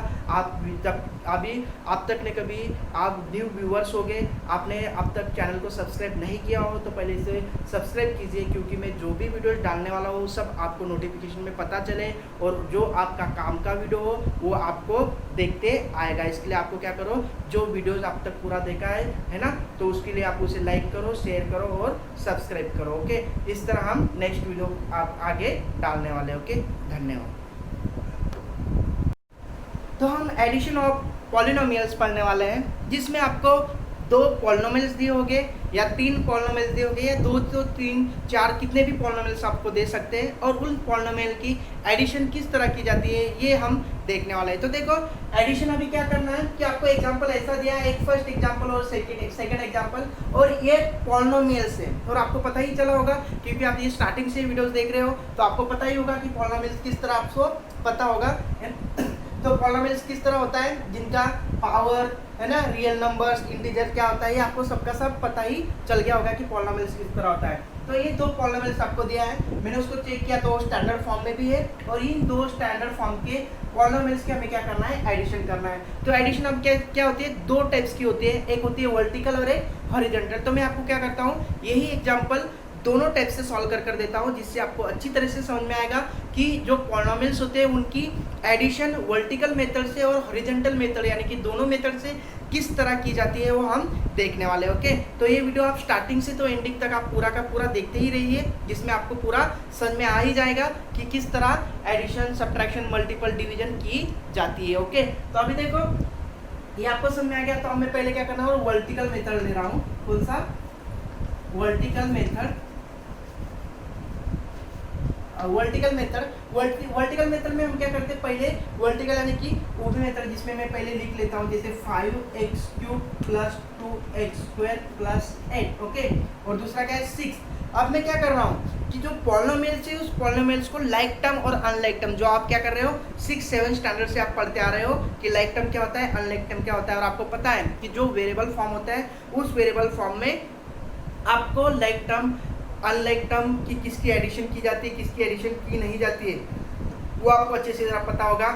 आप तक ने कभी आप न्यू व्यूअर्स हो गए, आपने अब तक चैनल को सब्सक्राइब नहीं किया हो तो पहले इसे सब्सक्राइब कीजिए, क्योंकि मैं जो भी वीडियोस डालने वाला हूँ सब आपको नोटिफिकेशन में पता चले, और जो आपका काम का वीडियो हो वो आपको देखते आएगा। इसके लिए आपको क्या करो, जो वीडियोस आप तक पूरा देखा है ना, तो उसके लिए आप उसे लाइक करो, शेयर करो और सब्सक्राइब करो, ओके। इस तरह हम नेक्स्ट वीडियो आप आगे डालने वाले, ओके। धन्यवाद। तो हम एडिशन ऑफ पॉलिनोमियल्स पढ़ने वाले हैं, जिसमें आपको 2 पॉलिनोमियल्स दिए होंगे या 3 पॉलिनोमियल्स दिए होंगे, या 2 तो 3 4 कितने भी पॉलिनोमियल्स आपको दे सकते हैं, और उन पॉलिनोमियल की एडिशन किस तरह की जाती है ये हम देखने वाले हैं। तो देखो एडिशन अभी क्या करना है कि आपको एग्जांपल ऐसा दिया है, एक फर्स्ट एग्जांपल और सेकंड एग्जांपल, और ये पॉलिनोमियल्स है। और आपको पता ही चला होगा क्योंकि आप ये स्टार्टिंग से वीडियोस देख रहे हो, तो आपको पता ही होगा कि पॉलिनोमियल्स किस तरह आपको पता होगा। तो पॉलिनोमियल्स किस तरह होता है, जिनका पावर है ना, रियल नंबर्स, इंटीजर क्या होता है, ये आपको सबका सब पता ही चल गया होगा कि पॉलिनोमियल्स किस तरह होता है। तो ये 2 पॉलिनोमियल्स आपको दिया है, मैंने उसको चेक किया तो स्टैंडर्ड फॉर्म में भी है, और इन 2 स्टैंडर्ड फॉर्म के पॉलिनोमियल्स के हमें क्या करना है, एडिशन करना है। तो एडिशन अब क्या होती है, 2 टाइप्स की होती है, एक होती है वर्टिकल और एक हॉरिजॉन्टल। तो मैं आपको क्या करता हूँ, यही एग्जाम्पल दोनों टाइप से सॉल्व कर देता हूँ, जिससे आपको अच्छी तरह से समझ में आएगा कि जो पॉलिनोमियल्स होते हैं उनकी एडिशन वर्टिकल मेथड से और हॉरिजॉन्टल मेथड यानी कि दोनों मेथड से किस तरह की जाती है वो हम देखने वाले, ओके। तो ये वीडियो आप स्टार्टिंग से तो एंडिंग तक आप पूरा का पूरा देखते ही रहिए, जिसमें आपको पूरा समझ में आ ही जाएगा कि किस तरह एडिशन, सब्ट्रैक्शन, मल्टीपल डिवीजन की जाती है, ओके। तो अभी देखो ये आपको समझ में आ गया। तो मैं पहले क्या करना है, वर्टिकल मेथड ले रहा हूँ, कौन सा, वर्टिकल मेथड में हम क्या करते हैं, पहले वर्टिकल यानी कि ऊपरी मेथड, जिसमें मैं पहले लिख लेता हूँ जैसे 5x³ plus 2x² plus 8, okay. और दूसरा क्या है 6। अब मैं क्या कर रहा हूँ कि जो पॉलिनोमियल्स है उस पॉलिनोमियल्स को लाइक टर्म और अनलाइक टर्म, जो आप क्या कर रहे हो 6-7 स्टैंडर्ड से आप पढ़ते आ रहे हो कि लाइक टर्म क्या होता है, अनलाइक टर्म क्या होता है, और आपको पता है कि जो वेरिएबल फॉर्म होता है उस वेरिएबल फॉर्म में आपको लाइक टर्म, अनलाइक टर्म की किसकी एडिशन की जाती है, किसकी एडिशन की नहीं जाती है, वो आपको अच्छे से जरा पता होगा।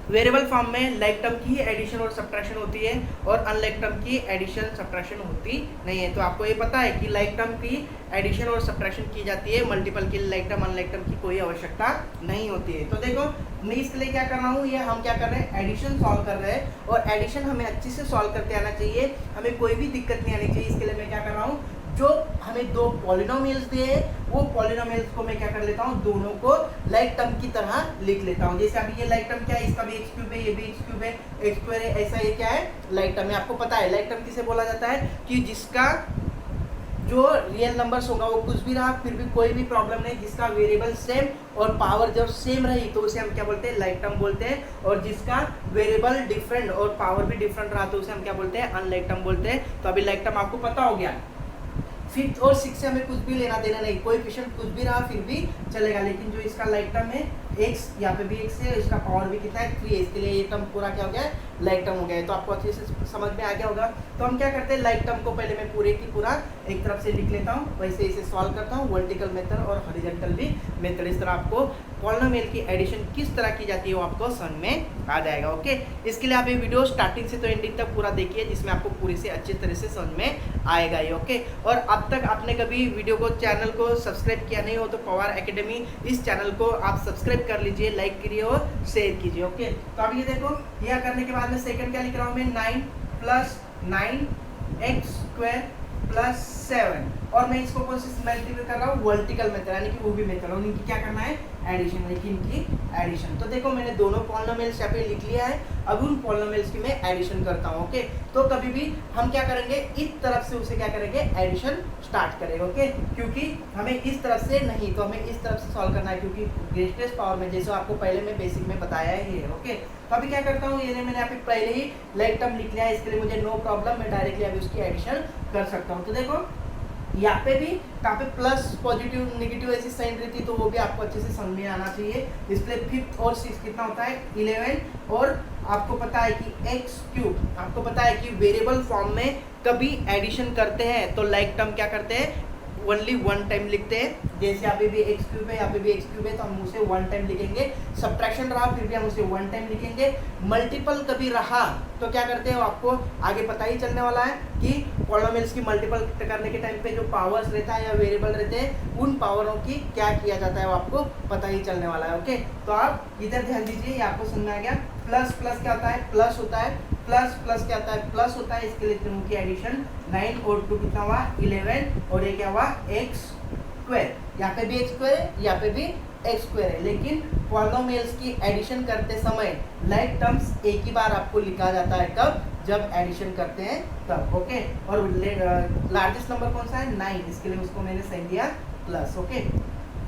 वेरिएबल फॉर्म में लाइक टर्म की एडिशन और सब्ट्रैक्शन होती है, और अनलाइक टर्म की एडिशन सब्ट्रैक्शन होती नहीं है। तो आपको ये पता है कि लाइक टर्म की एडिशन और सब्ट्रैक्शन की जाती है, मल्टीपल की लाइक टर्म अनलाइक टर्म की कोई आवश्यकता नहीं होती है। तो देखो मैं इसके लिए क्या कर रहा हूँ, ये हम क्या कर रहे हैं, एडिशन सॉल्व कर रहे हैं, और एडिशन हमें अच्छे से सॉल्व करते आना चाहिए, हमें कोई भी दिक्कत नहीं आनी चाहिए। इसके लिए मैं क्या कर रहा हूँ, जो हमें 2 पॉलिनोमियल्स दिए हैं वो पॉलिनोमियल्स को मैं क्या कर लेता हूँ, दोनों को लाइक टर्म की तरह लिख लेता हूँ। जैसे अभी ये लाइक टर्म क्या है, इसका भी x³ है, ये भी x³ है, x² है, ऐसा ये क्या है, लाइक टर्म है। आपको पता है लाइक टर्म किसे बोला जाता है, कि जिसका जो रियल नंबर्स होगा वो कुछ भी रहा फिर भी कोई भी प्रॉब्लम नहीं, जिसका वेरिएबल सेम और पावर जब सेम रही तो उसे हम क्या बोलते हैं, लाइक टर्म बोलते हैं, और जिसका वेरिएबल डिफरेंट और पावर भी डिफरेंट रहा तो उसे हम क्या बोलते हैं, अनलाइक टर्म बोलते हैं। तो अभी लाइक टर्म आपको पता हो गया। फिफ्थ और सिक्स से हमें कुछ भी लेना देना नहीं, कोएफिशिएंट कुछ भी रहा फिर भी चलेगा, लेकिन जो इसका लाइक टर्म है x, यहाँ पे भी x है, इसका पावर भी कितना है 3 है, इसके लिए ये टर्म पूरा क्या हो गया है लाइक टर्म हो गया है। तो आपको अच्छे से समझ में आ गया होगा। तो हम क्या करते हैं, लाइक टर्म को पहले मैं पूरे की पूरा एक तरफ से लिख लेता हूँ, वैसे इसे सॉल्व करता हूँ, वर्टिकल मेथड और हॉरिजॉन्टल भी मेथड। इस तरह आपको पॉलिनोमियल की एडिशन किस तरह की जाती है वो आपको समझ में आ जाएगा। ओके, इसके लिए आप ये वीडियो स्टार्टिंग से तो एंडिंग तक पूरा देखिए, जिसमें आपको पूरी से अच्छी तरह से समझ में आएगा ये। ओके, और अब तक आपने कभी वीडियो को चैनल को सब्सक्राइब किया नहीं हो तो पवार एकेडमी इस चैनल को आप सब्सक्राइब कर लीजिए, लाइक करिए और शेयर कीजिए। ओके, तो अब ये देखो, यह करने के बाद में सेकंड क्या लिख रहा हूँ मैं, 9 + 9x² + 7, और मैं इसको कौन से मल्टीप्लाई कर रहा हूँ, वर्टिकल मेथड, यानी कि वो भी मेथड, और इनकी क्या करना है एडिशन, लेकिन इनकी एडिशन। तो देखो मैंने दोनों पॉलिनोमियल्स यहाँ पे लिख लिया है, अब उन पॉलिनोमियल्स की मैं एडिशन करता हूँ। ओके, तो कभी भी हम क्या करेंगे, इस तरफ से उसे क्या करेंगे एडिशन स्टार्ट करेंगे। ओके, क्योंकि हमें इस तरफ से नहीं, तो हमें इस तरफ से सॉल्व करना है, क्योंकि ग्रेटेस्ट पावर में जैसे आपको पहले मैं बेसिक में बताया ही है। ओके, तो अभी क्या करता हूँ, ये मैंने यहाँ पे पहले ही लाइक टर्म लिख लिया है, इसके लिए मुझे नो प्रॉब्लम, मैं डायरेक्टली अभी उसकी एडिशन कर सकता हूँ। तो देखो यहाँ पे भी कहाँ पे प्लस पॉजिटिव नेगेटिव ऐसी साइन रहती, तो वो भी आपको अच्छे से समझ में आना चाहिए। इसलिए फिफ्थ और सिक्स कितना होता है 11, और आपको पता है कि x³, आपको पता है कि वेरिएबल फॉर्म में कभी एडिशन करते हैं तो लाइक टर्म क्या करते हैं, ओनली वन टाइम लिखते हैं। जैसे यहाँ पे भी x³ है, यहाँ पे भी x³ है, तो हम उसे वन टाइम लिखेंगे। सब्ट्रैक्शन रहा फिर भी हम उसे वन टाइम लिखेंगे। मल्टीपल कभी रहा तो क्या करते हैं, आपको आगे पता ही चलने वाला है कि पॉलिनोमियल्स की मल्टीपल करने के टाइम पे जो पावर्स रहता है या वेरिएबल रहते हैं, उन पावरों की क्या किया जाता है वो आपको पता ही चलने वाला है। ओके, तो आप इधर ध्यान दीजिए, ये आपको समझ में आ गया। प्लस प्लस क्या होता है, प्लस होता है, प्लस प्लस क्या होता है, प्लस होता है। इसके लिए तीनों की एडिशन 9 और 2 कितना हुआ 11, और ये क्या हुआ x²। यहाँ पे भी x² है, यहाँ पे भी x² है, लेकिन पॉलिनोमियल्स की एडिशन करते समय लाइक टर्म्स एक ही बार आपको लिखा जाता है, कब, जब एडिशन करते हैं तब। ओके, और लार्जेस्ट नंबर कौन सा है 9, इसके लिए उसको मैंने सही दिया प्लस। ओके,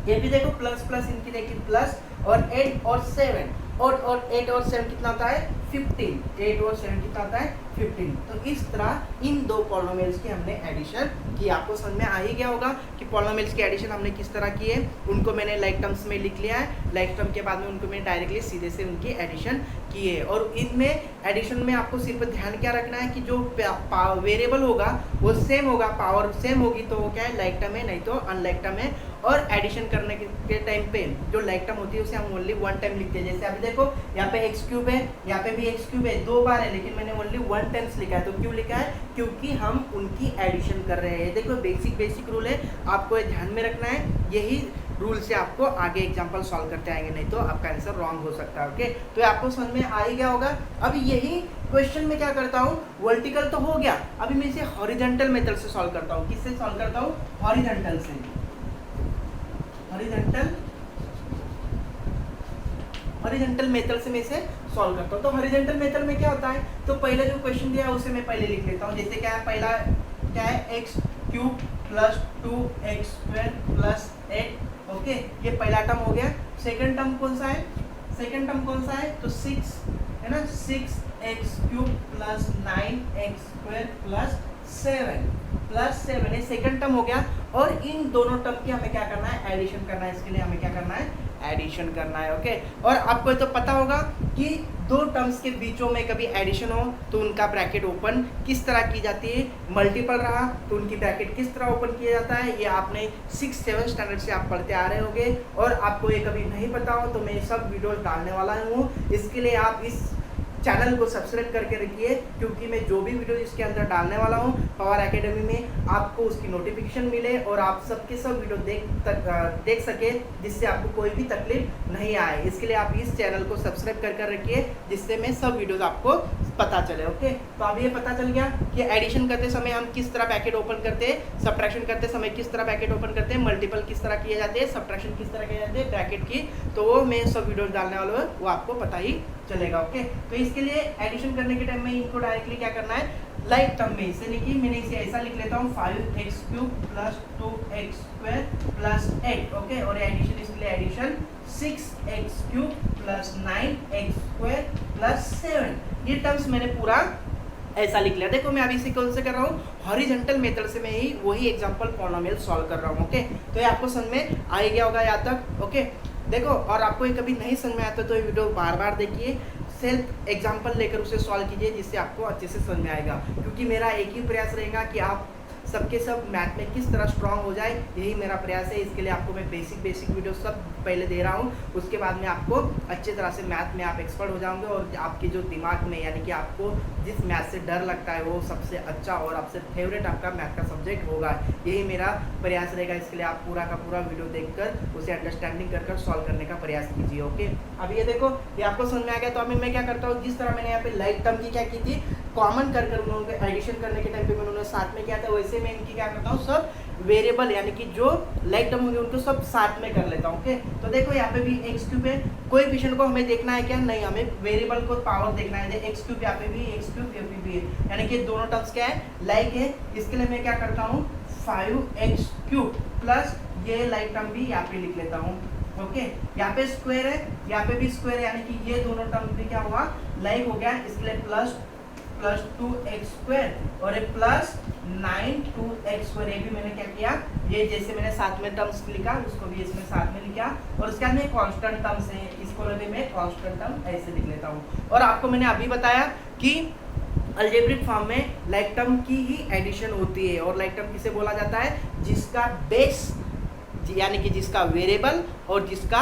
ये भी देखो प्लस प्लस, इनकी देखिए प्लस, और 8 और 7, और 8 और 7 कितना होता है 15, 8 और 7 कितना होता है 15। तो इस तरह इन दो पॉलिनोमियल्स की हमने एडिशन की। आपको समझ में आ ही गया होगा कि पॉलिनोमियल्स की एडिशन हमने किस तरह की है। उनको मैंने लाइक टर्म्स में लिख लिया है, लाइक टर्म के बाद में उनको मैंने डायरेक्टली सीधे से उनकी एडिशन की है। और इनमें एडिशन में आपको सिर्फ ध्यान क्या रखना है कि जो वेरिएबल होगा वो सेम होगा, पावर सेम होगी तो वो क्या है लाइक टर्म है, नहीं तो अनलाइक टर्म है। और एडिशन करने के टाइम पे जो लाइक टर्म होती है उसे हम ओनली वन टाइम लिखते हैं। जैसे अभी देखो यहाँ पे x³ है, यहाँ पे भी x³ है, 2 बार है, लेकिन मैंने ओनली 1 टाइम्स लिखा है। तो क्यों लिखा है, क्योंकि हम उनकी एडिशन कर रहे हैं। देखो बेसिक रूल है, आपको ध्यान में रखना है, यही रूल से आपको आगे एग्जांपल सॉल्व करते आएंगे, नहीं तो आपका आंसर रॉन्ग हो सकता है। ओके, तो आपको समझ में आ ही गया होगा। अब यही क्वेश्चन में क्या करता हूँ, वर्टिकल तो हो गया, अभी मैं इसे हॉरिजॉन्टल मेथड से सॉल्व करता हूँ। किससे सॉल्व करता हूँ, हॉरिजॉन्टल से, हॉरिजॉन्टल मेथड से मैं इसे सॉल्व करता हूँ। तो हॉरिजॉन्टल मेथड में क्या होता है, तो पहले जो क्वेश्चन दिया है उसे मैं पहले लिख लेता हूँ। जैसे क्या है, पहला क्या है x³ + 2x² + 8। ओके, ये पहला टर्म हो गया। सेकंड टर्म कौन सा है, सेकंड टर्म कौन सा है, तो 6 है ना, 6x³ + 9x² + 7 ये सेकंड टर्म हो गया। और इन दोनों टर्म की हमें क्या करना है, एडिशन करना है। इसके लिए हमें क्या करना है, एडिशन करना है। ओके, और आपको तो पता होगा कि दो टर्म्स के बीचों में कभी एडिशन हो तो उनका ब्रैकेट ओपन किस तरह की जाती है, मल्टीपल रहा तो उनकी ब्रैकेट किस तरह ओपन किया जाता है, ये आपने 6-7 स्टैंडर्ड से आप पढ़ते आ रहे होंगे। और आपको ये कभी नहीं पता हो तो मैं सब वीडियोस डालने वाला हूँ, इसके लिए आप इस चैनल को सब्सक्राइब करके रखिए, क्योंकि मैं जो भी वीडियो इसके अंदर डालने वाला हूँ पवार एकेडमी में, आपको उसकी नोटिफिकेशन मिले और आप सबके सब वीडियो देख सके, जिससे आपको कोई भी तकलीफ नहीं आए। इसके लिए आप इस चैनल को सब्सक्राइब कर रखिए, जिससे मैं सब वीडियोस आपको पता चले। ओके, तो अब ये पता चल गया कि एडिशन करते समय हम किस तरह ब्रैकेट ओपन करते हैं, सब्ट्रैक्शन करते समय किस तरह ब्रैकेट ओपन करते हैं, मल्टीपल किस तरह किए जाते हैं, सब्ट्रैक्शन किस तरह किए जाते हैं ब्रैकेट की, तो वो मैं सब वीडियो डालने वाला हूँ, वो आपको पता ही चलेगा। ओके, तो इसके लिए एडिशन करने के टाइम में इनको डायरेक्टली क्या करना है, लाइक टर्म में इसे लिखिए, मैंने इसे ऐसा लिख लेता हूँ 5x³ + 2x² + 8। ओके, और एडिशन, इसके लिए एडिशन 6x³ + 9x² + 7। ये टर्म्स मैंने पूरा ऐसा लिख लिया। देखो मैं अभी से कौन से कर रहा हूँ, हॉरिजॉन्टल मेथड से मैं ही वही एग्जांपल पॉलिनोमियल सॉल्व कर रहा हूँ। ओके, तो ये आपको समझ में आ ही गया होगा यहाँ तक। ओके देखो, और आपको ये कभी नहीं समझ में आता तो ये वीडियो बार बार देखिए, सेल्फ एग्जांपल लेकर उसे सॉल्व कीजिए, जिससे आपको अच्छे से समझ में आएगा। क्योंकि मेरा एक ही प्रयास रहेगा कि आप सबके सब मैथ में किस तरह स्ट्रांग हो जाए, यही मेरा प्रयास है। इसके लिए आपको मैं बेसिक वीडियो सब पहले दे रहा हूँ, उसके बाद में आपको अच्छी तरह से मैथ में आप एक्सपर्ट हो जाओगे, और आपके जो दिमाग में यानी कि आपको जिस मैथ से डर लगता है वो सबसे अच्छा और आपसे फेवरेट आपका मैथ का सब्जेक्ट होगा। यही मेरा प्रयास रहेगा। इसके लिए आप पूरा का पूरा वीडियो देखकर उसे अंडरस्टैंडिंग कर सॉल्व करने का प्रयास कीजिए। ओके, अब ये देखो, ये आपको समझ में आ गया। तो अभी मैं क्या करता हूँ, जिस तरह मैंने यहाँ पे लाइक टर्म की क्या की थी, कॉमन कर उन लोगों के एडिशन करने के टाइम पे मैंने उन्होंने साथ में किया था, वैसे मैं इनकी क्या करता हूँ, सब वेरिएबल यानी कि जो लाइक टर्म होंगे उनको सब साथ में कर लेता हूँ। ओके, तो देखो यहाँ पे भी एक्स क्यूब है, कोएफिशिएंट को हमें देखना है क्या, नहीं, हमें वेरिएबल को पावर देखना है। एक्स क्यूब यहाँ पे भी, एक्स क्यूब यहाँ पे भी है, यानी कि दोनों टर्म्स क्या है, लाइक है। इसके लिए मैं क्या करता हूँ, 5x क्यूब प्लस ये लाइक टर्म भी यहाँ पे लिख लेता हूँ। ओके, यहाँ पे स्क्वायर है, यहाँ पे भी स्क्वायर है, यानी कि ये दोनों टर्म भी क्या हुआ, लाइक हो गया। इसके लिए प्लस 2x स्क्वायर और एक प्लस 9 2x स्क्वायर, ये भी मैंने क्या किया, ये जैसे मैंने साथ में टर्म्स लिखा उसको भी इसमें साथ में लिखा, और उसके बाद में कांस्टेंट टर्म्स है, इसको भी मैं कांस्टेंट टर्म ऐसे लिख लेता हूँ। और आपको मैंने अभी बताया कि अलजेब्रिक फॉर्म में लाइक टर्म की ही एडिशन होती है, और लाइक टर्म किसे बोला जाता है, जिसका बेस यानी कि जिसका वेरिएबल और जिसका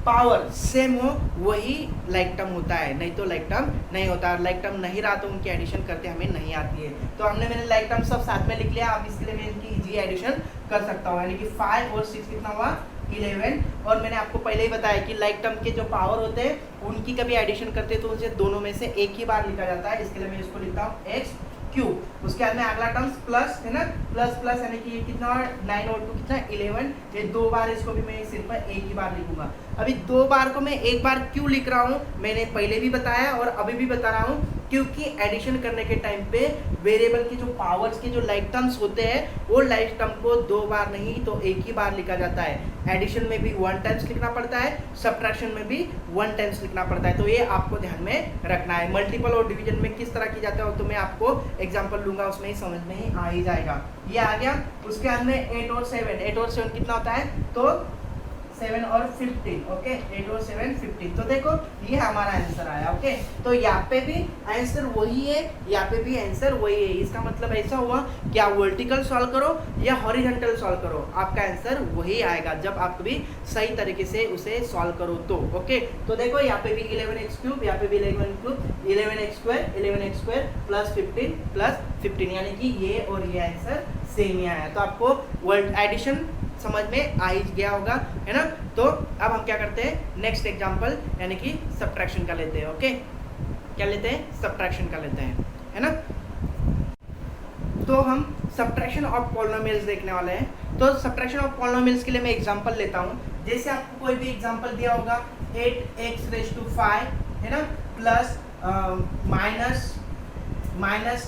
पावर सेम हो वही लाइक टर्म होता है, नहीं तो लाइक टर्म नहीं होता। लाइक टर्म नहीं रहा तो उनकी एडिशन करते हमें नहीं आती है। तो मैंने लाइक टर्म सब साथ में लिख लिया। अब इसके लिए मैं इनकी इजी एडिशन कर सकता हूँ, यानी कि 5 और 6 कितना हुआ, 11। और मैंने आपको पहले ही बताया कि लाइक टर्म के जो पावर होते हैं उनकी कभी एडिशन करते हैं तो उनसे दोनों में से एक ही बार लिखा जाता है। इसके लिए मैं इसको लिखता हूँ एक्स क्यूब। उसके बाद में अगला टर्म्स प्लस है ना, प्लस प्लस यानी कि ये कितना, 9 और 2 कितना, 11। ये 2 बार, इसको भी मैं सिर्फ एक ही बार लिखूंगा। अभी 2 बार को मैं एक बार क्यों लिख रहा हूँ, मैंने पहले भी बताया और अभी भी बता रहा हूँ, क्योंकि एडिशन करने के टाइम पे वेरिएबल की जो पावर्स के जो लाइक टर्म्स होते हैं वो लाइक टर्म को 2 बार नहीं तो एक ही बार लिखा जाता है। एडिशन में भी 1 टाइम्स लिखना पड़ता है, सब्ट्रैक्शन में भी 1 टाइम्स लिखना पड़ता है। तो ये आपको ध्यान में रखना है। मल्टीपल और डिवीजन में किस तरह की जाता है तो मैं आपको एग्जाम्पल लूंगा, उसमें ही समझ में ही आ ही जाएगा। ये आ गया। उसके बाद में 8 और 7 कितना होता है, तो 7 और 15। ओके, 8 और 7 15। तो देखो ये हमारा आंसर आया। ओके, तो यहाँ पे भी आंसर वही है, यहाँ पे भी आंसर वही है। इसका मतलब ऐसा हुआ कि आप वर्टिकल सॉल्व करो या हॉरिजॉन्टल सॉल्व करो, आपका आंसर वही आएगा जब आप भी सही तरीके से उसे सॉल्व करो तो। ओके, तो देखो यहाँ पे भी 11x क्यूब, यहाँ पे भी 11 क्यूब, 11x स्क्वायर प्लस 15 यानी कि ये और ये आंसर सेम ही आया। तो आपको वर्ड एडिशन समझ में आ ही गया होगा, है ना। तो अब हम क्या करते हैं, नेक्स्ट एग्जांपल यानी कि सब्ट्रैक्शन का लेते हैं। ओके, क्या लेते हैं, सब्ट्रैक्शन का लेते हैं, है ना। तो हम सब्ट्रैक्शन ऑफ पॉलिनोमियल्स देखने वाले हैं। तो सब्ट्रैक्शन ऑफ पॉलिनोमियल्स के लिए मैं एग्जांपल लेता हूँ। जैसे आपको कोई भी एग्जांपल दिया होगा 8x⁵, है ना, plus minus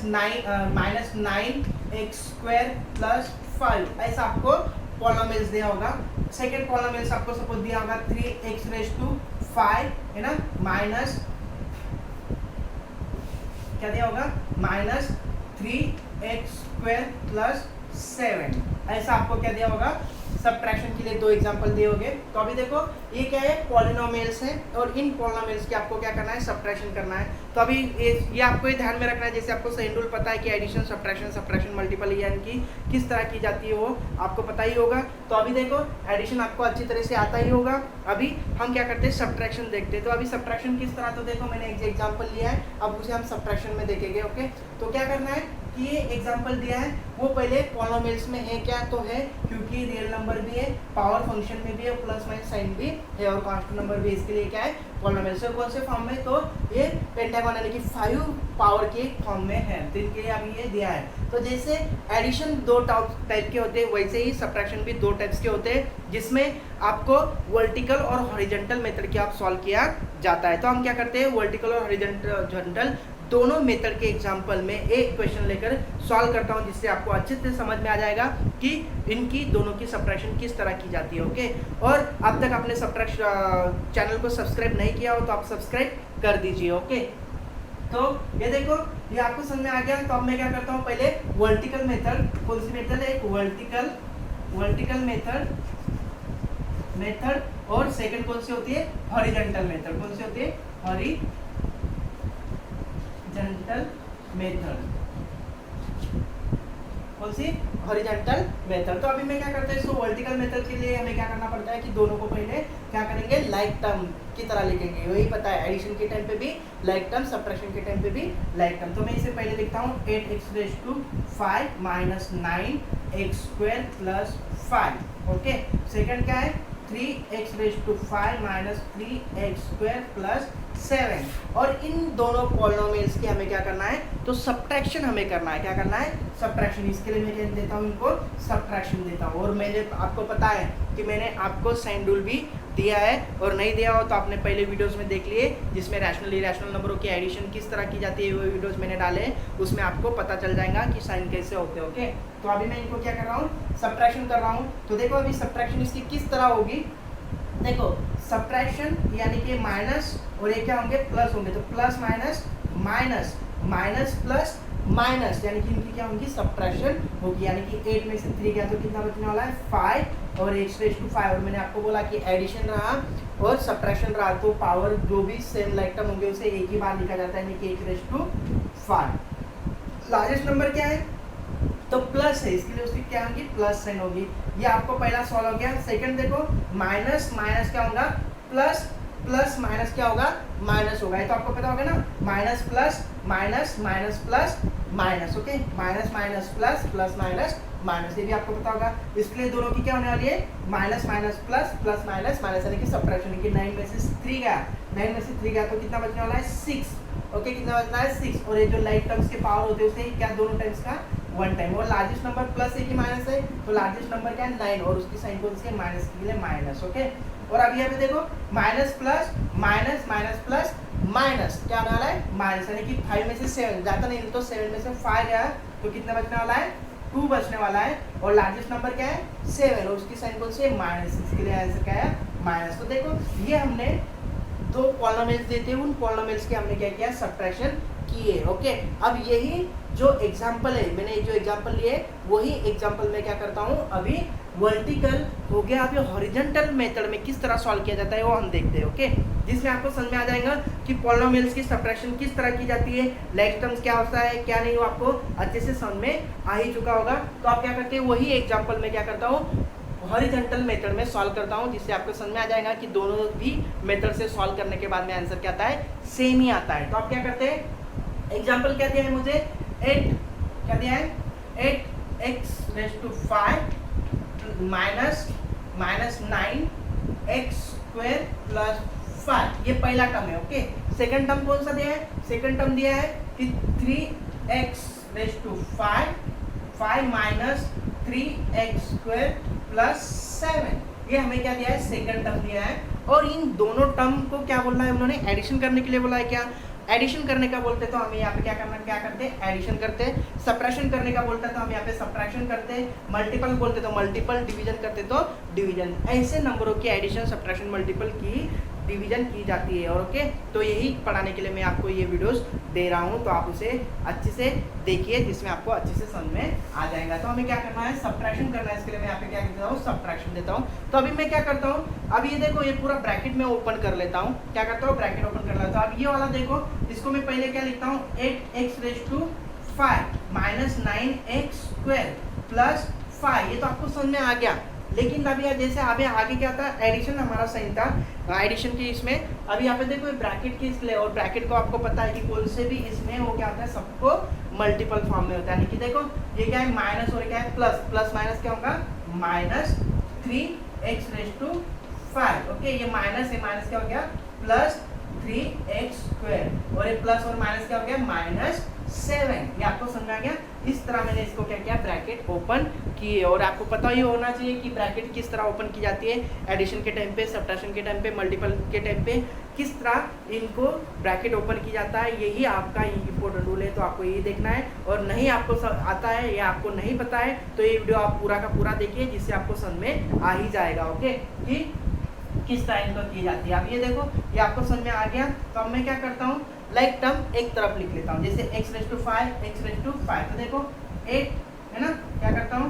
9x square plus 5, ऐसा आपको पॉलिनोमियल्स दिया होगा। सेकंड पॉलिनोमियल्स आपको सपोज दिया होगा 3x⁵, है ना, माइनस क्या दिया होगा, माइनस 3x स्क्वायर प्लस 7, ऐसा आपको क्या दिया होगा। सब्ट्रैक्शन के लिए 2 एग्जांपल दिए होंगे। तो अभी देखो ये क्या है, पॉलिनोमियल्स है, और इन पॉलिनोमियल्स की आपको क्या करना है, सब्ट्रैक्शन करना है। तो अभी ये आपको ये ध्यान में रखना है, जैसे आपको सेकंड रूल पता है कि एडिशन सब्ट्रैक्शन मल्टीपल यानी कि किस तरह की जाती है वो आपको पता ही होगा। तो अभी देखो एडिशन आपको अच्छी तरह से आता ही होगा। अभी हम क्या करते हैं, सब्ट्रैक्शन देखते हैं। तो अभी सब्ट्रैक्शन किस तरह, तो देखो मैंने एक एग्जाम्पल लिया है, अब उसे हम सब्ट्रैक्शन में देखेंगे। ओके, तो क्या करना है कि ये एग्जाम्पल दिया है वो पहले पॉलिनोमियल्स में है क्या, तो है, क्योंकि रियल नंबर भी है, पावर फंक्शन में भी है, प्लस माइनस साइन भी है, और कांस्टेंट नंबर भी। इसके लिए क्या है, पॉलिनोमियल्स। कौन से फॉर्म में, तो ये पेंटागन यानी कि 5 पावर के फॉर्म में है। तो इनके लिए अभी ये दिया है। तो जैसे एडिशन 2 टाइप के होते हैं, वैसे ही सब्ट्रैक्शन भी 2 टाइप्स के होते हैं, जिसमें आपको वर्टिकल और हॉरिजॉन्टल मेथड के आप सॉल्व किया जाता है। तो हम क्या करते हैं, वर्टिकल और हॉरिजॉन्टल दोनों मेथड के एग्जाम्पल में एक क्वेश्चन लेकर सॉल्व करता हूं, जिससे आपको अच्छे से समझ में आ जाएगा कि इनकी दोनों की सब्ट्रैक्शन किस तरह की जाती है। ओके, और अब तक आपने चैनल को सब्सक्राइब नहीं किया हो तो आप सब्सक्राइब कर दीजिए। ओके, तो ये देखो, ये आपको समझ में आ गया। तो अब मैं क्या करता हूँ, पहले वर्टिकल मेथड, कौन सी मेथड है, एक वर्टिकल मेथड और सेकंड कौन सी होती है, हॉरिजॉन्टल मेथड। कौन सी होती है, हॉरिजॉन्टल मेथड। कौन सी, हॉरिजॉन्टल मेथड। तो अभी मैं क्या करता हूँ, इसको वर्टिकल मेथड के लिए हमें क्या करना पड़ता है कि दोनों को पहले क्या करेंगे, लाइक टर्म की तरह लिखेंगे। वही पता है, एडिशन के टाइम पे भी लाइक टर्म, सब्ट्रैक्शन के टाइम पे भी लाइक टर्म। तो मैं इसे पहले लिखता हूँ 8x⁵ minus 9x² plus 5। Okay, second क्या है, 3x⁵ माइनस 3x² प्लस 7। और इन दोनों पॉलिनोमियल्स की हमें क्या करना है, तो सब्ट्रैक्शन हमें करना है। क्या करना है, सब्ट्रैक्शन। इसके लिए मैं क्या देता हूँ, इनको सब्ट्रैक्शन देता हूँ। और मैंने आपको पता है कि मैंने आपको साइन रूल भी दिया है, और नहीं दिया हो तो आपने पहले वीडियोस में देख लिए, जिसमें रैशनल इरैशनल नंबरों की एडिशन किस तरह की जाती है, वो वीडियोस मैंने डाले हैं, उसमें आपको पता चल जाएगा कि साइन कैसे होते हैं। ओके, तो अभी मैं इनको क्या कर रहा हूँ, सब्ट्रैक्शन कर रहा हूँ। तो देखो अभी सब्ट्रैक्शन इसकी किस तरह होगी, देखो सब्ट्रैक्शन यानी कि माइनस और ये क्या होंगे, प्लस होंगे। तो plus minus minus, minus plus minus, यानी कि इनकी क्या होगी, सब्ट्रैक्शन होगी। यानी कि 8 में से 3 गया तो कितना बचने वाला है, 5 और x⁵ और मैंने आपको बोला कि एडिशन रहा और सब्ट्रैक्शन रहा, तो पावर जो भी सेम लाइक टर्म होंगे उसे एक ही बार लिखा जाता है, यानी कि x⁵। लार्जेस्ट नंबर क्या है, तो प्लस है, इसके लिए उसकी क्या होगी, प्लस साइन होगी। ये आपको पहला सॉल्व हो गया। सेकंड देखो, माइनस माइनस क्या होगा, प्लस, प्लस माइनस क्या होगा, माइनस होगा। ये तो आपको पता होगा ना, minus plus minus, minus plus minus. Okay, minus minus plus, plus minus minus, ये भी आपको पता होगा। इसके लिए दोनों की क्या होने वाली है, minus minus plus, plus minus minus, यानी कि सब्ट्रैक्शन की 9 में से 3 गया, 9 में से 3 गया तो कितना बचने वाला है, 6। ओके, कितना बचना है, 6। और ये जो लाइक टर्म्स के पावर होते हैं उसे क्या, दोनों टाइम्स का 1 टाइम। और लार्जेस्ट नंबर प्लस है कि माइनस है, तो लार्जेस्ट नंबर क्या है, 9, और उसकी साइन कौन सी है, माइनस के लिए माइनस। ओके, और अभी यहाँ पे देखो minus plus minus, minus plus minus, क्या आने वाला है, माइनस, यानी कि 5 में से 7 जाता नहीं, तो 7 में से 5 गया तो कितना बचने वाला है, 2 बचने वाला है। और लार्जेस्ट नंबर क्या है, 7, और उसकी साइन कौन सी है, माइनस, इसके लिए आंसर क्या है, माइनस। तो देखो ये हमने दो पॉलिनोमियल्स देते हैं, उन पॉलिनोमियल्स के हमने क्या किया, सब्ट्रैक्शन किए। ओके, अब यही जो एग्जांपल है, मैंने जो एग्जांपल लिए वही एग्जांपल मैं क्या करता हूँ, अभी वर्टिकल हो गया, अभी हॉरिजॉन्टल मेथड में किस तरह सॉल्व किया जाता है वो हम देखते हैं। ओके, जिसमें आपको समझ में आ जाएगा कि पॉलिनोमियल्स की सब्ट्रैक्शन किस तरह की जाती है, लाइक टर्म्स क्या होता है क्या नहीं, वो आपको अच्छे से समझ में आ ही चुका होगा। तो आप क्या करते हैं, वही एग्जाम्पल में क्या करता हूँ, हॉरिजॉन्टल मेथड में सॉल्व करता हूँ, जिससे आपको समझ में आ जाएगा कि दोनों भी मेथड से सॉल्व करने के बाद में आंसर क्या आता है, सेम ही आता है। तो आप क्या करते हैं, एग्जाम्पल क्या दिया है मुझे, 8 क्या दिया है, 8x⁵ माइनस 9x² प्लस 5, ये पहला टर्म है। ओके, सेकंड टर्म कौन सा दिया है, सेकंड टर्म दिया है कि 3x⁵ माइनस 3x² प्लस 7, ये हमें क्या दिया है, सेकंड टर्म दिया है। और इन दोनों टर्म को क्या बोलना है, उन्होंने एडिशन करने के लिए बोला है। क्या एडिशन करने का बोलते तो हमें यहाँ पे क्या करना, क्या करते, एडिशन करते। सब्ट्रैक्शन करने का बोलता तो हम यहाँ पे सब्ट्रैक्शन करते। मल्टीपल बोलते तो मल्टीपल, डिवीजन करते तो डिवीजन। ऐसे नंबरों की एडिशन, सब्ट्रैक्शन, मल्टीपल की डिवीजन की जाती है। और ओके, तो यही पढ़ाने के लिए मैं आपको ये वीडियोस दे रहा हूँ, तो आप उसे अच्छे से देखिए, जिसमें आपको अच्छे से समझ में आ जाएगा। तो हमें क्या करना है, सब्ट्रैक्शन करना है, इसके लिए मैं यहाँ पे क्या देता हूँ, सब्ट्रैक्शन देता हूँ। तो अभी मैं क्या करता हूँ, अब ये देखो, ये पूरा ब्रैकेट में ओपन कर लेता हूँ, क्या करता हूँ, ब्रैकेट ओपन कर लेता हूँ। अब ये वाला देखो, इसको मैं पहले क्या लिखता हूँ, 8x⁵ माइनस 9x² प्लस 5, ये तो आपको समझ में आ गया। लेकिन अभी जैसे अभी आगे क्या था, एडिशन हमारा सही था, एडिशन की इसमें अभी यहाँ पे देखो ब्रैकेट की इसलिए, और ब्रैकेट को आपको पता है कि कौन से भी इसमें वो क्या होता है, सबको मल्टीपल फॉर्म में होता है। यानी कि देखो ये क्या है, माइनस और क्या है, प्लस, प्लस माइनस क्या होगा, माइनस 3x⁵। ओके, ये माइनस है, माइनस क्या हो गया, प्लस 3x², और ये प्लस और माइनस क्या हो गया, माइनस 7। ये आपको समझ आ गया। इस तरह मैंने इसको क्या किया, ब्रैकेट ओपन किए। और आपको पता ही होना चाहिए कि ब्रैकेट किस तरह ओपन की जाती है, एडिशन के टाइम पे, सब्ट्रैक्शन के टाइम पे, मल्टीपल के टाइम पे किस तरह इनको ब्रैकेट ओपन की जाता है, यही आपका इंपॉर्टेंट रूल है। तो आपको यही देखना है, और नहीं आपको आता है या आपको नहीं पता है तो ये वीडियो आप पूरा का पूरा देखिए, जिससे आपको समझ में आ ही जाएगा। ओके, कि किस तरह इनको की जाती है। अब ये देखो ये आपको समझ में आ गया। तो अब मैं क्या करता हूँ, लाइक टर्म एक तरफ लिख लेता हूँ, जैसे x raise to 5 x raise to 5। तो देखो 8 है ना, क्या करता हूँ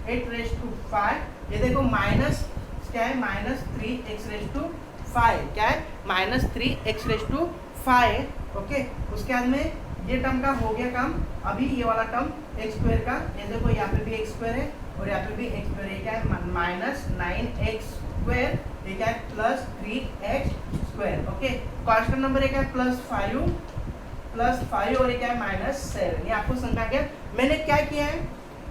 8 रेज टू 5, ये देखो माइनस क्या है माइनस 3x रेज टू 5, क्या है minus 3x raise to 5। Okay, उसके बाद में ये टर्म का हो गया काम। अभी ये वाला टर्म एक्स स्क्वायर का, ये देखो यहाँ पे भी एक्स स्क्वायर है और यहाँ पे भी एक्स स्क्वायर है, क्या है माइनस 9x स्क्वायर, ये क्या है plus 3x square. Okay, constant number है क्या है प्लस 5 और ये क्या है माइनस 7। ये आपको समझ में आ गया। मैंने क्या किया है,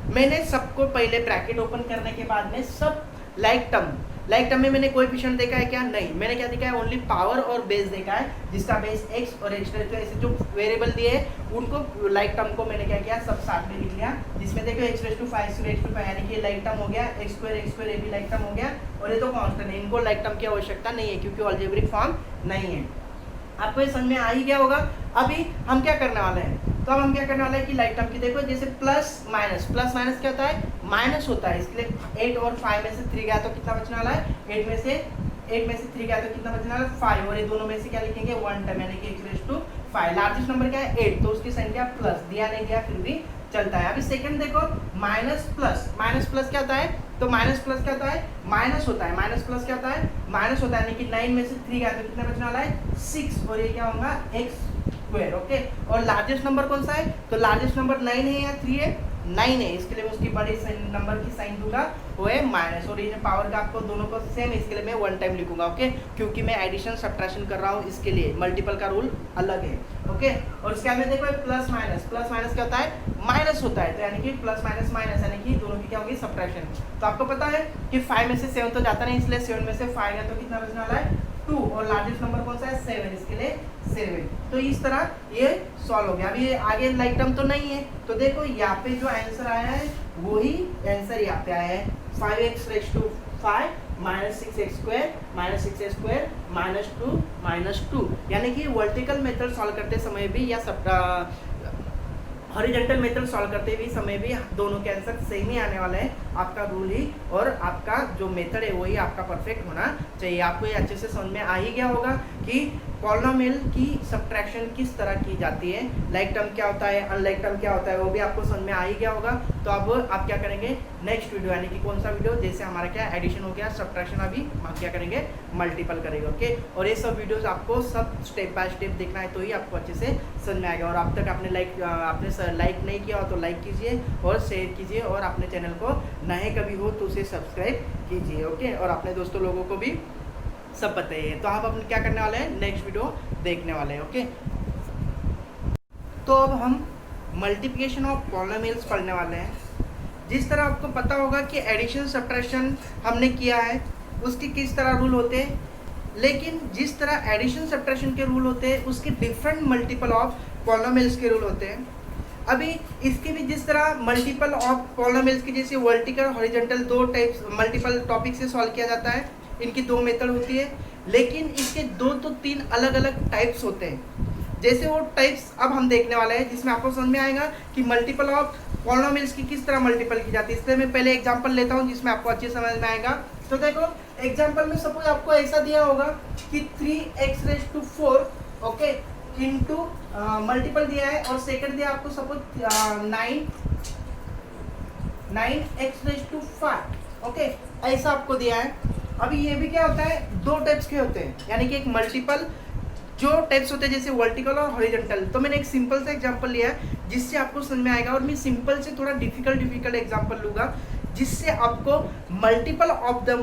मैंने सबको पहले ब्रैकेट ओपन करने के बाद में सब लाइक टर्म में मैंने कोएफिशिएंट देखा है क्या, नहीं। मैंने क्या देखा है, ओनली पावर और बेस देखा है, जिसका बेस x और x तो ऐसे जो वेरिएबल दिए हैं उनको लाइक टर्म को मैंने क्या किया, सब साथ में लिख लिया। जिसमें देखो x रेज टू 5 यानी कि लाइक टर्म हो गया, x स्क्वायर ये भी लाइक टर्म हो गया, और ये तो कांस्टेंट है, इनको लाइक टर्म की आवश्यकता नहीं है क्योंकि अलजेब्रिक फॉर्म नहीं है। आपको ये समझ में आ ही गया होगा। अभी हम क्या करने वाले हैं, तो अब हम क्या करने वाले हैं कि लाइक टर्म की देखो, जैसे प्लस माइनस क्या होता है, माइनस होता है। इसके लिए 8 और 5 में से 3 गया तो कितना बचने वाला है, 8 में से 3 गया तो कितना बचने वाला है 5, और ये दोनों में से क्या लिखेंगे 1 टाइम, यानी कि x raise to 5। Largest number क्या है 8, तो उसकी संख्या प्लस, दिया नहीं दिया फिर भी चलता है। अभी सेकंड देखो माइनस प्लस क्या होता है, तो माइनस प्लस क्या होता है, माइनस होता है, माइनस प्लस क्या होता है, माइनस होता है, यानी कि 9 में से 3 गया तो कितना बचने वाला है 6, और ये क्या होगा x स्क्वायर। ओके, और लार्जेस्ट नंबर कौन सा है, तो लार्जेस्ट नंबर 9 है या 3 है, 9 है, इसके लिए मैं उसकी बड़ी नंबर की साइन दूंगा, वो है माइनस, और ये पावर का आपको दोनों को सेम, इसके लिए मैं 1 टाइम लिखूंगा। ओके, क्योंकि मैं एडिशन सब्ट्रैक्शन कर रहा हूँ, इसके लिए मल्टीपल का रूल अलग है। ओके, और इसके बाद में देखो प्लस माइनस क्या होता है, माइनस होता है, तो यानी कि प्लस माइनस यानी कि दोनों की क्या होगी सब्ट्रैक्शन। तो आपको पता है कि 5 में से 7 तो जाता नहीं, इसलिए 7 में से 5 है तो कितना बचने वाला है 2, और लार्जेस्ट नंबर कौन सा है 7, इसके लिए 7। तो इस तरह ये सॉल्व हो गया। अभी आगे लाइक टर्म तो नहीं है, तो देखो यहाँ पे जो आंसर आया है वही आंसर यहाँ पे आया है, 5x raise to 5 minus 6x square minus 2, यानी कि वर्टिकल मेथड सॉल्व करते समय भी या सब हॉरिजॉन्टल मेथड सॉल्व करते हुए समय भी दोनों के आंसर सेम ही आने वाले हैं। आपका रूल ही और आपका जो मेथड है वही आपका परफेक्ट होना चाहिए। आपको ये अच्छे से समझ में आ ही गया होगा कि पॉलिनोमियल की सब्ट्रैक्शन किस तरह की जाती है, लाइक टर्म क्या होता है, अनलाइक टर्म क्या होता है, वो भी आपको समझ में आ ही गया होगा। तो अब आप क्या करेंगे, नेक्स्ट वीडियो यानी कि कौन सा वीडियो, जैसे हमारा क्या एडिशन हो गया, सब्ट्रैक्शन, अभी हम क्या करेंगे मल्टीपल करेंगे। ओके, और ये सब वीडियोस आपको सब स्टेप बाय स्टेप देखना है, तो ही आपको अच्छे से समझ में आएगा। और अब तक आपने लाइक नहीं किया हो तो लाइक कीजिए और शेयर कीजिए, और अपने चैनल को नए कभी हो तो उसे सब्सक्राइब कीजिए। ओके, और अपने दोस्तों लोगों को भी सब बताइए। तो आप अपने क्या करने वाले हैं, नेक्स्ट वीडियो देखने वाले हैं। ओके, तो अब हम मल्टीप्लिकेशन ऑफ पॉलिनोमियल्स पढ़ने वाले हैं। जिस तरह आपको पता होगा कि एडिशन सब्ट्रैक्शन हमने किया है, उसके किस तरह रूल होते हैं, लेकिन जिस तरह एडिशन सब्ट्रैक्शन के रूल होते हैं उसके डिफरेंट मल्टीपल ऑफ पॉलिनोमियल्स के रूल होते हैं। अभी इसके भी जिस तरह मल्टीपल ऑफ पॉलिनोमियल्स की जैसे वर्टिकल हॉरिजॉन्टल दो टाइप्स मल्टीपल टॉपिक से सॉल्व किया जाता है, इनकी 2 मेथड होती है, लेकिन इसके 2 तो 3 अलग अलग टाइप्स होते हैं। जैसे वो टाइप्स अब हम देखने वाले हैं, जिसमें आपको समझ में आएगा कि मल्टीपल ऑफ पॉलिनोमियल्स की किस तरह मल्टीपल की जाती है। इसलिए मैं पहले एग्जांपल लेता हूँ जिसमें आपको अच्छे समझ में आएगा। तो देखो एग्जांपल में सपोज आपको ऐसा दिया होगा कि 3x raise to 4 okay into multiple दिया है, और सेकंड दिया आपको suppose 9x raise to 5 okay, ऐसा आपको दिया है। अभी ये भी क्या होता है, 2 टाइप्स के होते हैं, यानी कि एक मल्टीपल जो टाइप्स होते हैं जैसे वर्टिकल और हॉरिजॉन्टल। तो मैंने एक सिंपल सा एग्जांपल लिया है जिससे आपको समझ में आएगा, और मैं सिंपल से थोड़ा डिफिकल्ट एग्जांपल लूँगा जिससे आपको मल्टीपल ऑफ द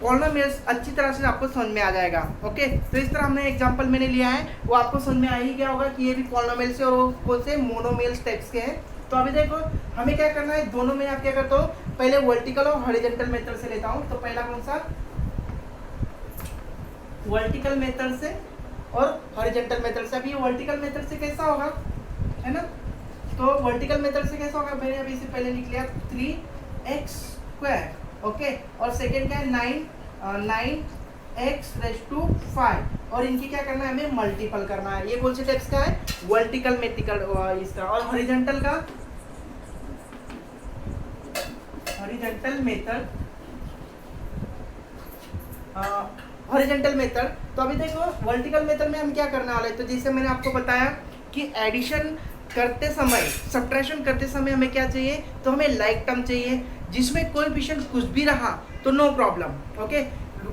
पॉलिनोमियल्स अच्छी तरह से आपको समझ में आ जाएगा। ओके, तो इस तरह हमने एग्जांपल मैंने लिया है, वो आपको समझ में आ ही गया होगा कि ये भी पॉलिनोमियल्स है और वो कौन से मोनोमियल्स टाइप्स के हैं। तो अभी देखो हमें क्या करना है, दोनों में आप क्या करते हो, पहले वर्टिकल और हॉरिजॉन्टल मेथड से लेता हूँ। तो पहला कौन सा, वर्टिकल मेथड से और हॉरिजॉन्टल मेथड से। अभी वर्टिकल मेथड से कैसा होगा, है ना, तो वर्टिकल मेथड से कैसा होगा, मैंने अभी से पहले लिख लिया 3x स्क्वायर ओके, और सेकेंड क्या है 9x रेज टू 5, और इनकी क्या करना है, हमें मल्टीपल करना है। ये कौन से टाइप्स का है, वर्टिकल मेथिकल इसका। और हॉरिजॉन्टल का, हॉरिजॉन्टल मेथड हॉरिजॉन्टल मेथड। तो अभी देखो वर्टिकल मेथड में हम क्या करने वाले हैं, तो जैसे मैंने आपको बताया कि एडिशन करते समय, सब्ट्रैक्शन करते समय हमें क्या चाहिए, तो हमें लाइक टर्म चाहिए जिसमें कोएफिशिएंट कुछ भी रहा तो नो प्रॉब्लम, ओके।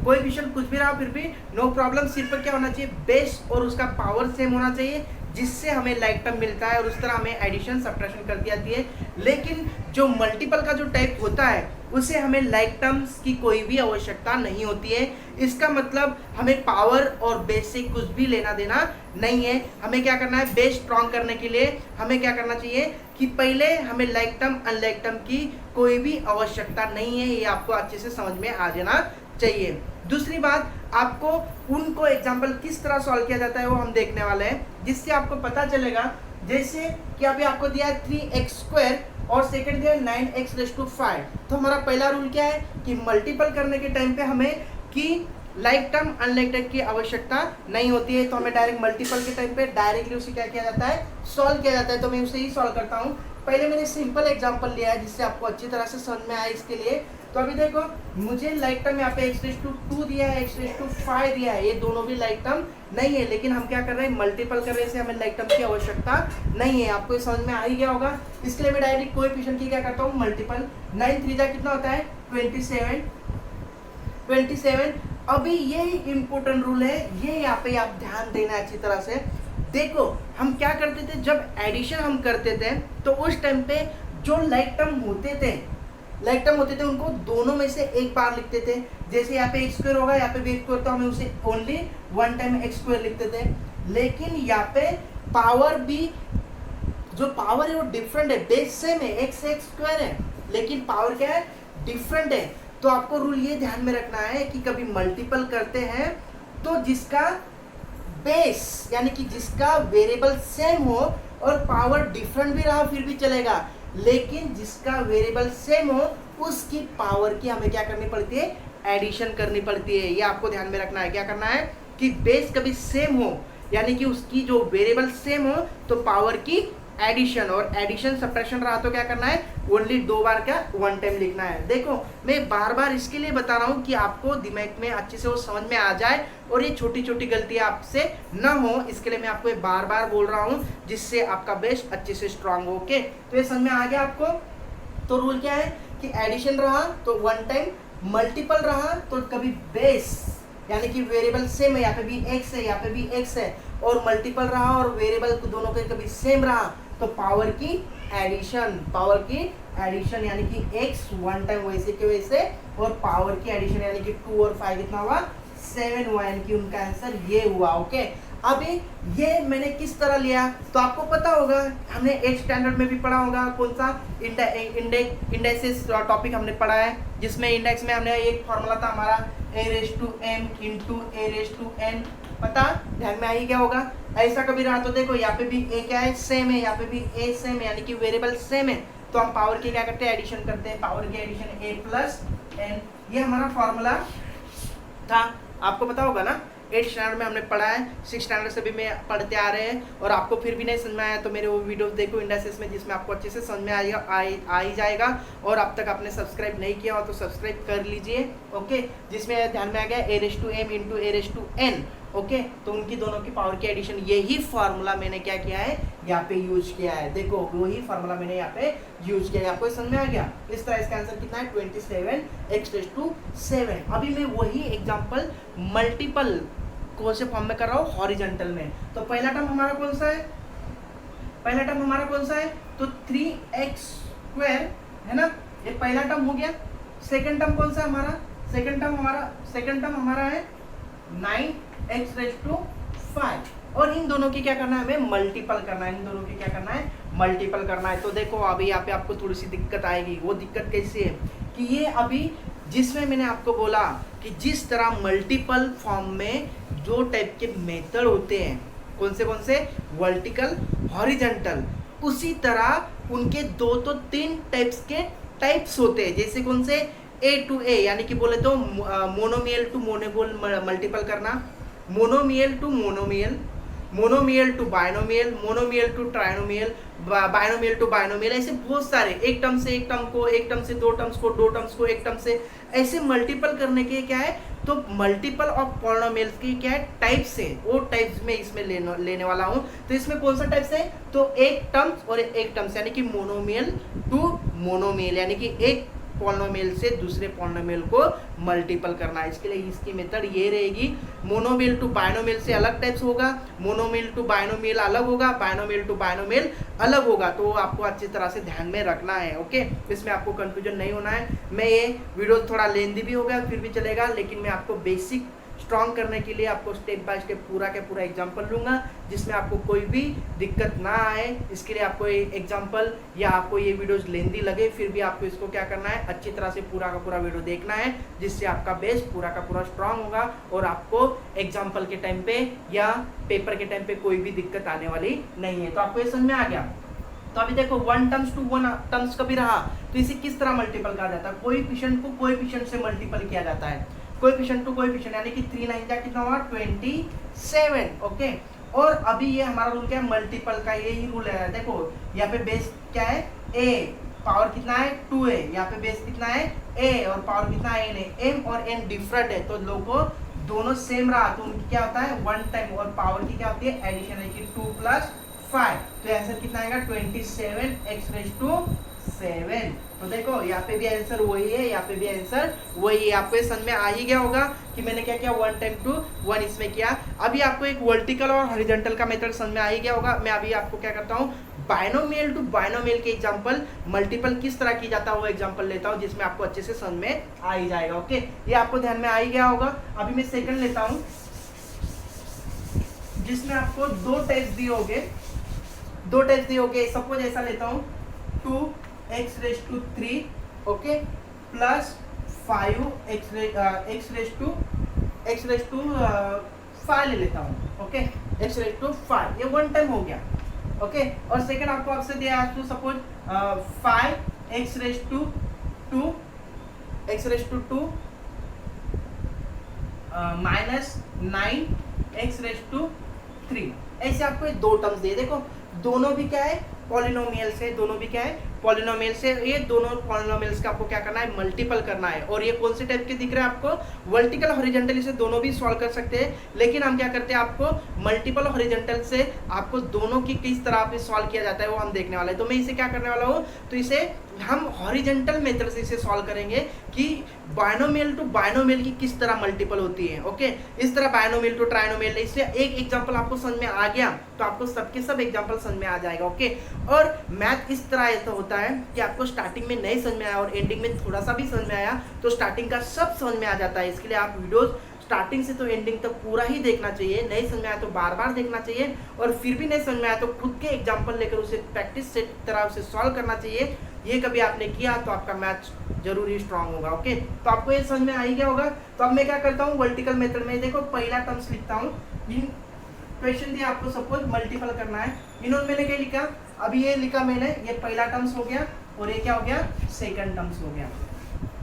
कोएफिशिएंट कुछ भी रहा फिर भी नो प्रॉब्लम, सिर्फ क्या होना चाहिए, बेस और उसका पावर सेम होना चाहिए, जिससे हमें लाइक टर्म मिलता है और उस तरह हमें एडिशन सब्ट्रैक्शन कर दी जाती है। लेकिन जो मल्टीपल का जो टाइप होता है उसे हमें लाइक टर्म्स की कोई भी आवश्यकता नहीं होती है। इसका मतलब हमें पावर और बेस से कुछ भी लेना देना नहीं है। हमें क्या करना है, बेस स्ट्रॉन्ग करने के लिए हमें क्या करना चाहिए कि पहले हमें लाइक टर्म अनलाइक टर्म की कोई भी आवश्यकता नहीं है, ये आपको अच्छे से समझ में आ जाना चाहिए। दूसरी बात, आपको उनको एग्जाम्पल किस तरह सॉल्व किया जाता है वो हम देखने वाले हैं, जिससे आपको पता चलेगा। जैसे कि अभी आपको दिया है 3x² और सेकंड दिया है 9x⁵। तो हमारा पहला रूल क्या है कि मल्टीपल करने के टाइम पे हमें कि लाइक टर्म अनलाइक टर्म की आवश्यकता नहीं होती है, तो हमें डायरेक्ट मल्टीपल के टाइम पे डायरेक्टली उसे क्या किया जाता है, सॉल्व किया जाता है। तो मैं उसे ही सॉल्व करता हूँ। पहले मैंने सिंपल एग्जांपल लिया है जिससे आपको अच्छी तरह से समझ में आए इसके लिए। तो अभी देखो मुझे लाइक टर्म यहाँ पे x⁵2 दिया है, x⁵5 दिया है, ये दोनों भी लाइक टर्म नहीं है, लेकिन हम क्या कर रहे हैं, मल्टीपल कर रहे हैं, हमें लाइक टर्म की आवश्यकता नहीं है। आपको ये समझ में आ ही गया होगा। इसके लिए मैं डायरेक्ट कोएफिशिएंट की क्या करता हूँ, मल्टीपल। 9 3 कितना होता है, 27। अभी ये इम्पोर्टेंट रूल है, ये यहाँ पे आप ध्यान देना अच्छी तरह से। देखो हम क्या करते थे, जब एडिशन हम करते थे तो उस टाइम पे जो लाइक टर्म होते थे उनको दोनों में से एक बार लिखते थे। जैसे यहाँ पे x² होगा, यहाँ पे b² तो हमें उसे ओनली वन टाइम x² लिखते थे। लेकिन यहाँ पे पावर भी, जो पावर है वो डिफरेंट है, बेस सेम है, x² है, लेकिन पावर क्या है, डिफरेंट है। तो आपको रूल ये ध्यान में रखना है कि कभी मल्टीपल करते हैं तो जिसका बेस यानी कि जिसका वेरिएबल सेम हो और पावर डिफरेंट भी रहा फिर भी चलेगा, लेकिन जिसका वेरिएबल सेम हो उसकी पावर की हमें क्या करनी पड़ती है, एडिशन करनी पड़ती है। ये आपको ध्यान में रखना है। क्या करना है कि बेस कभी सेम हो यानी कि उसकी जो वेरिएबल सेम हो तो पावर की एडिशन, और एडिशन सब्ट्रैक्शन रहा तो क्या करना है, ओनली 2 बार का वन टाइम लिखना है। देखो मैं बार बार इसके लिए बता रहा हूँ कि आपको दिमाग में अच्छे से वो समझ में आ जाए और ये छोटी छोटी गलतियाँ आपसे ना हो, इसके लिए मैं आपको बार बार बोल रहा हूँ, जिससे आपका बेस अच्छे से स्ट्रांग हो। ओके, तो ये समझ में आ गया आपको। तो रूल क्या है कि एडिशन रहा तो वन टाइम, मल्टीपल रहा तो कभी बेस यानी कि वेरिएबल सेम है, यहाँ पे भी x है, यहाँ पे भी x है, और मल्टीपल रहा और वेरिएबल दोनों के कभी सेम रहा तो पावर की एडिशन यानी कि x वन टाइम वैसे के वैसे, और पावर की एडिशन यानी कि 2 और 5 कितना हुआ, 7 हुआ, यानी कि उनका आंसर ये हुआ। ओके, अभी ये मैंने किस तरह लिया तो आपको पता होगा, हमने 8 स्टैंडर्ड में भी पढ़ा होगा, कौन सा इंडेक्सेस टॉपिक हमने पढ़ा है, जिसमें इंडेक्स में हमने एक फॉर्मूला था हमारा a⁻m × a⁻n, पता ध्यान में आ ही गया होगा। ऐसा कभी रहा तो देखो यहाँ पे भी a क्या है, सेम है, यहाँ पे भी a सेम है, यानी कि वेरिएबल सेम है, तो हम पावर की क्या करते हैं, एडिशन करते हैं। पावर की एडिशन a+n, ये हमारा फॉर्मूला था, आपको पता होगा ना। 8 स्टैंडर्ड में हमने पढ़ा है, 6 स्टैंडर्ड से भी मैं पढ़ते आ रहे हैं, और आपको फिर भी नहीं समझ में आया तो मेरे वो वीडियोस देखो इंडेक्सेस में, जिसमें आपको अच्छे से समझ में आ ही जाएगा। और अब तक आपने सब्सक्राइब नहीं किया हो तो सब्सक्राइब कर लीजिए। ओके, जिसमें ध्यान में आ गया a⁻m × a⁻n। ओके, तो उनकी दोनों की पावर की एडिशन, यही फार्मूला मैंने क्या किया है, यहाँ पे यूज किया है। देखो वही फार्मूला मैंने यहाँ पे यूज किया है, आपको समझ में आ गया। इस तरह इसका आंसर कितना है, 27x⁵7। अभी मैं वही एग्जांपल मल्टीपल कौन से फॉर्म में कर रहा हूँ, हॉरिजॉन्टल में। तो पहला टर्म हमारा कौन सा है, तो 3x² है ना, ये पहला टर्म हो गया। सेकंड टर्म कौन सा हमारा, सेकंड टर्म हमारा है 9x⁵5, और इन दोनों की क्या करना है, हमें मल्टीपल करना है। तो देखो अभी यहाँ पे आपको थोड़ी सी दिक्कत आएगी। वो दिक्कत कैसी है कि ये अभी जिसमें मैंने आपको बोला कि जिस तरह मल्टीपल फॉर्म में जो टाइप के मेथड होते हैं, कौन से वर्टिकल, हॉरिजॉन्टल, उसी तरह उनके 2 तो 3 टाइप्स के टाइप्स होते हैं। जैसे कौन से, A to A यानी कि बोले तो मोनोमियल टू मोनोमियल मल्टीपल करना, monomial to monomial, monomial to binomial, monomial to trinomial, binomial to binomial, ऐसे बहुत सारे, एक टर्म से एक टर्म को, एक टर्म से दो टर्म्स को, दो टर्म्स को एक टर्म से, ऐसे मल्टीपल करने के क्या है, तो मल्टीपल ऑफ पॉलिनोमियल्स की क्या है, टाइप्स है, वो टाइप्स में इसमें लेने वाला हूँ। तो इसमें कौन सा टाइप्स है, तो एक टर्म्स और एक टर्म्स, यानी कि मोनोमियल टू मोनोमियल, यानी कि एक पॉलिनोमियल से दूसरे पॉलिनोमियल को मल्टीपल करना है। इसके लिए इसकी मेथड ये रहेगी, मोनोमियल टू बायनोमियल से अलग टाइप्स होगा, मोनोमियल टू बायनोमियल अलग होगा, बायनोमियल टू बायनोमियल अलग होगा। तो आपको अच्छी तरह से ध्यान में रखना है, ओके। इसमें आपको कंफ्यूजन नहीं होना है। मैं ये वीडियो थोड़ा लेंदी भी हो गया फिर भी चलेगा, लेकिन मैं आपको बेसिक स्ट्रॉन्ग करने के लिए आपको स्टेप बाय स्टेप पूरा के पूरा एग्जांपल लूँगा, जिसमें आपको कोई भी दिक्कत ना आए। इसके लिए आपको एग्जांपल या आपको ये वीडियोस लेंदी लगे फिर भी आपको इसको क्या करना है, अच्छी तरह से पूरा का पूरा वीडियो देखना है, जिससे आपका बेस पूरा का पूरा स्ट्रॉन्ग होगा और आपको एग्जाम्पल के टाइम पे या पेपर के टाइम पे कोई भी दिक्कत आने वाली नहीं है। तो आपको ये समझ में आ गया। तो अभी देखो one terms to one terms कभी रहा तो इसे किस तरह मल्टीपल कहा जाता है, कोएफिशिएंट को कोएफिशिएंट से मल्टीपल किया जाता है, कोएफिशिएंट टू कोएफिशिएंट, यानी कि 3 9 जा कितना हुआ 27, ओके। और अभी ये हमारा रूल क्या है, मल्टीपल का यही रूल है। देखो यहाँ पे बेस क्या है, a, पावर कितना है 2a, यहाँ पे बेस कितना है a और पावर कितना है n है। m और n डिफरेंट है तो लोगों दोनों सेम रहा तो उनकी क्या होता है वन टाइम, और पावर की क्या होती है एडिशन, है कि 2 + 5, तो आंसर कितना आएगा 27x⁻⁷। तो देखो यहाँ पे भी आंसर वही है, यहाँ पे भी आंसर वही है। आपको ये समझ में आ ही गया होगा कि मैंने क्या किया, 1 टाइम 2 1 इसमें किया। अभी आपको एक वर्टिकल और हॉरिजॉन्टल का मेथड समझ में आ ही गया होगा। मैं अभी आपको क्या करता हूँ, बायनोमियल टू बायनोमियल के एग्जांपल मल्टीपल किस तरह की जाता है वो एग्जांपल लेता हूँ, जिसमें आपको अच्छे से समझ में आ ही जाएगा, ओके। ये आपको ध्यान में आ ही गया होगा। अभी मैं सेकंड लेता हूँ, जिसमें आपको दो टाइप्स दिए होंगे, सपोज ऐसा लेता हूँ 2x⁻³ ओके प्लस 5x⁻5 ले लेता हूँ, ओके x⁻5 ये वन टाइम हो गया, ओके। और सेकंड आपसे दिया है सपोज 5x⁻2 -9x⁻3, ऐसे आपको ये दो टर्म्स दिए। देखो दोनों भी क्या है, पॉलिनोमियल से, दोनों भी क्या है पॉलिनोमियल से, ये दोनों पॉलिनोमियल्स का आपको क्या करना है, मल्टीपल करना है। और ये कौन से टाइप के दिख रहे हैं आपको, वर्टिकल हॉरिजॉन्टल से दोनों भी सॉल्व कर सकते हैं, लेकिन हम क्या करते हैं, आपको मल्टीपल हॉरिजॉन्टल से आपको दोनों की किस तरह पे सॉल्व किया जाता है वो हम देखने वाले हैं। तो मैं इसे क्या करने वाला हूँ, तो इसे हम हॉरिजॉन्टल मेथड से इसे सॉल्व करेंगे कि बायनोमियल टू बायनोमियल की किस तरह मल्टीपल होती है, ओके। इस तरह बायनोमियल टू ट्राइनोमियल, इससे एक एग्जांपल आपको समझ में आ गया तो आपको सबके सब एग्जांपल समझ में आ जाएगा, ओके। और मैथ इस तरह ऐसा होता है कि आपको स्टार्टिंग में नहीं समझ में आया और एंडिंग में थोड़ा सा भी समझ में आया तो स्टार्टिंग का सब समझ में आ जाता है। इसके लिए आप वीडियोस स्टार्टिंग से तो एंडिंग तक पूरा ही देखना चाहिए, नहीं समझ में आया तो बार बार देखना चाहिए, और फिर भी नहीं समझ में आया तो खुद के एग्जाम्पल लेकर उसे प्रैक्टिस से तरह उसे सॉल्व करना चाहिए। ये कभी आपने किया तो आपका मैथ जरूर ही स्ट्रांग होगा, ओके। तो आपको ये समझ में आ ही गया होगा। तो अब मैं क्या करता हूँ, वर्टिकल मेथड में देखो पहला टर्म्स लिखता हूँ। क्वेश्चन दिया आपको सपोज मल्टीपल करना है, इन्होंने मैंने क्या लिखा, अभी ये लिखा मैंने, ये पहला टर्म्स हो गया और ये क्या हो गया, सेकंड टर्म्स हो गया।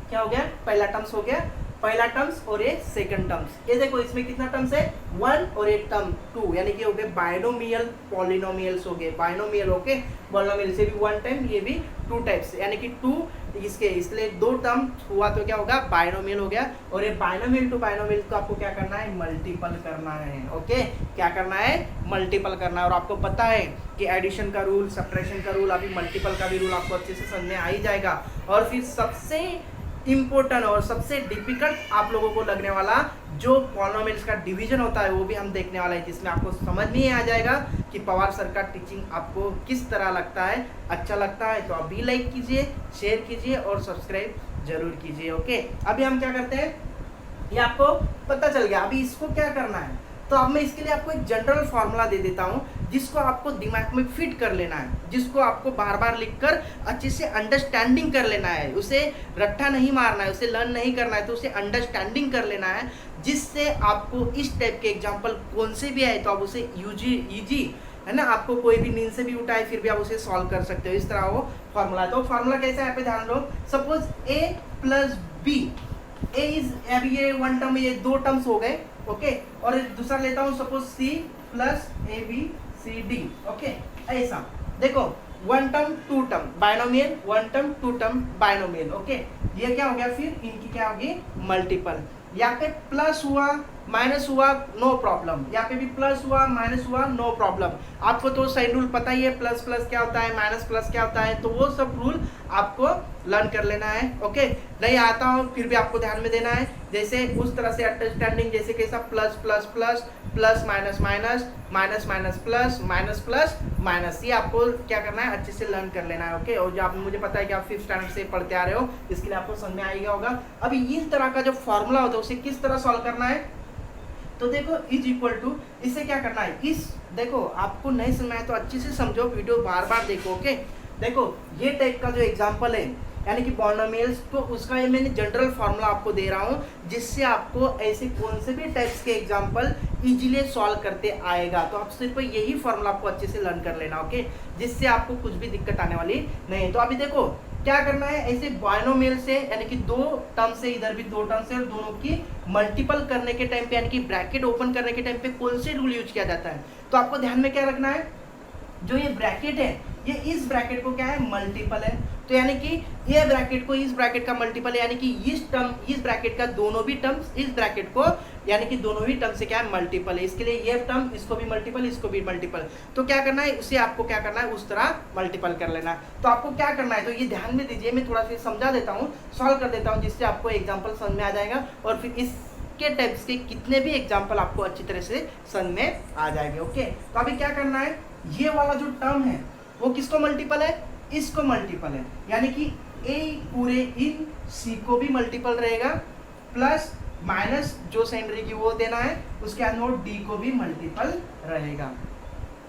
क्या हो गया, पहला टर्म्स हो गया, पहला टर्म्स और ये सेकंड टर्म्स। ये देखो इसमें कितना टर्म्स है, 1 और एक टर्म 2, यानी कि हो गए बायनोमियल पॉलिनोमियल्स हो गए, बायनोमियल, ओके। पॉलिनोमियल से भी 1 टाइम, ये भी 2 टाइप्स, यानी कि 2 इसके, इसलिए 2 टर्म हुआ तो क्या होगा, बायनोमियल हो गया। और ये बायनोमियल टू बायनोमियल को आपको क्या करना है, मल्टीपल करना है, ओके। क्या करना है, मल्टीपल करना है। और आपको पता है कि एडिशन का रूल, सब्ट्रैक्शन का रूल, अभी मल्टीपल का भी रूल आपको अच्छे से समझ में आ ही जाएगा। और फिर सबसे इम्पोर्टेंट और सबसे डिफिकल्ट आप लोगों को लगने वाला जो पॉलिनोमियल्स का डिवीजन होता है वो भी हम देखने वाला है, जिसमें आपको समझ में आ जाएगा कि पवार सर का टीचिंग आपको किस तरह लगता है, अच्छा लगता है तो अभी लाइक कीजिए, शेयर कीजिए और सब्सक्राइब जरूर कीजिए, ओके। अभी हम क्या करते हैं, ये आपको पता चल गया, अभी इसको क्या करना है। तो अब मैं इसके लिए आपको एक जनरल फार्मूला दे देता हूँ जिसको आपको दिमाग में फिट कर लेना है, जिसको आपको बार बार लिखकर अच्छे से अंडरस्टैंडिंग कर लेना है, उसे रट्टा नहीं मारना है, उसे लर्न नहीं करना है, तो उसे अंडरस्टैंडिंग कर लेना है, जिससे आपको इस टाइप के एग्जाम्पल कौन से भी आए तो आप उसे ईजी है ना, आपको कोई भी नींद से भी उठाए फिर भी आप उसे सॉल्व कर सकते हो। इस तरह वो फार्मूला है। तो फार्मूला कैसा है, यहाँ पे ध्यान लो। Suppose a + b, a is, अभी ये 1 टर्म, ये 2 टर्म्स हो गए, ओके। और दूसरा लेता हूँ suppose c plus a b c d, okay. ऐसा देखो, one term to term binomial, one term to term binomial, okay. ये क्या हो गया, फिर इनकी क्या होगी, मल्टीपल। यहाँ पे प्लस हुआ माइनस हुआ नो प्रॉब्लम, यहाँ पे भी प्लस हुआ माइनस हुआ नो प्रॉब्लम। आपको तो साइन रूल पता ही है, प्लस प्लस क्या होता है, माइनस प्लस क्या होता है, तो वो सब रूल आपको लर्न कर लेना है, ओके। नहीं आता हो फिर भी आपको ध्यान में देना है, जैसे उस तरह से अंडरस्टैंडिंग, जैसे कैसा plus plus plus plus minus minus minus minus plus minus plus minus, ये आपको क्या करना है, अच्छे से लर्न कर लेना है, ओके। और जो आप, मुझे पता है कि आप 5th स्टैंडर्ड से पढ़ते आ रहे हो, इसके लिए आपको समझ में आएगा होगा। अभी इस तरह का जो फॉर्मूला होता है उसे किस तरह सॉल्व करना है, तो देखो इज इक्वल टू, इसे क्या करना है, इस देखो आपको नहीं समझ में आए तो अच्छे से समझो, वीडियो बार बार देखो, ओके। देखो ये टाइप का जो एग्जांपल है यानी कि पॉलिनोमियल्स, तो उसका ये मैंने जनरल फार्मूला आपको दे रहा हूँ, जिससे आपको ऐसे कौन से भी टाइप्स के एग्जांपल इजीली सॉल्व करते आएगा। तो आप सिर्फ यही फार्मूला आपको अच्छे से लर्न कर लेना, ओके, जिससे आपको कुछ भी दिक्कत आने वाली नहीं। तो अभी देखो क्या करना है, ऐसे बाइनोमियल से यानी कि दो टर्म से, इधर भी दो टर्म से, और दोनों की मल्टीपल करने के टाइम पे यानी कि ब्रैकेट ओपन करने के टाइम पे कौन से रूल यूज किया जाता है, तो आपको ध्यान में क्या रखना है, जो ये ब्रैकेट है ये इस ब्रैकेट को क्या है, मल्टीपल है। तो यानी कि ये ब्रैकेट को इस ब्रैकेट का मल्टीपल है, यानी कि इस टर्म, इस ब्रैकेट का दोनों भी टर्म्स इस ब्रैकेट को, यानी कि दोनों भी टर्म से क्या है, मल्टीपल है। इसके लिए ये टर्म इसको भी मल्टीपल, इसको भी मल्टीपल, तो क्या करना है, उसे आपको क्या करना है, उस तरह मल्टीपल कर लेना। तो आपको क्या करना है, तो ये ध्यान में दीजिए, मैं थोड़ा सा समझा देता हूँ, सॉल्व कर देता हूँ, जिससे आपको एग्जाम्पल समझ में आ जाएगा, और फिर इसके टाइप्स के कितने भी एग्जाम्पल आपको अच्छी तरह से समझ में आ जाएंगे, ओके। तो अभी क्या करना है, ये वाला जो टर्म है वो किसको मल्टीपल है, इसको मल्टीपल है, यानी कि ए पूरे इन सी को भी मल्टीपल रहेगा, प्लस माइनस जो साइन रहेगी वो देना है, उसके अंदर डी को भी मल्टीपल रहेगा,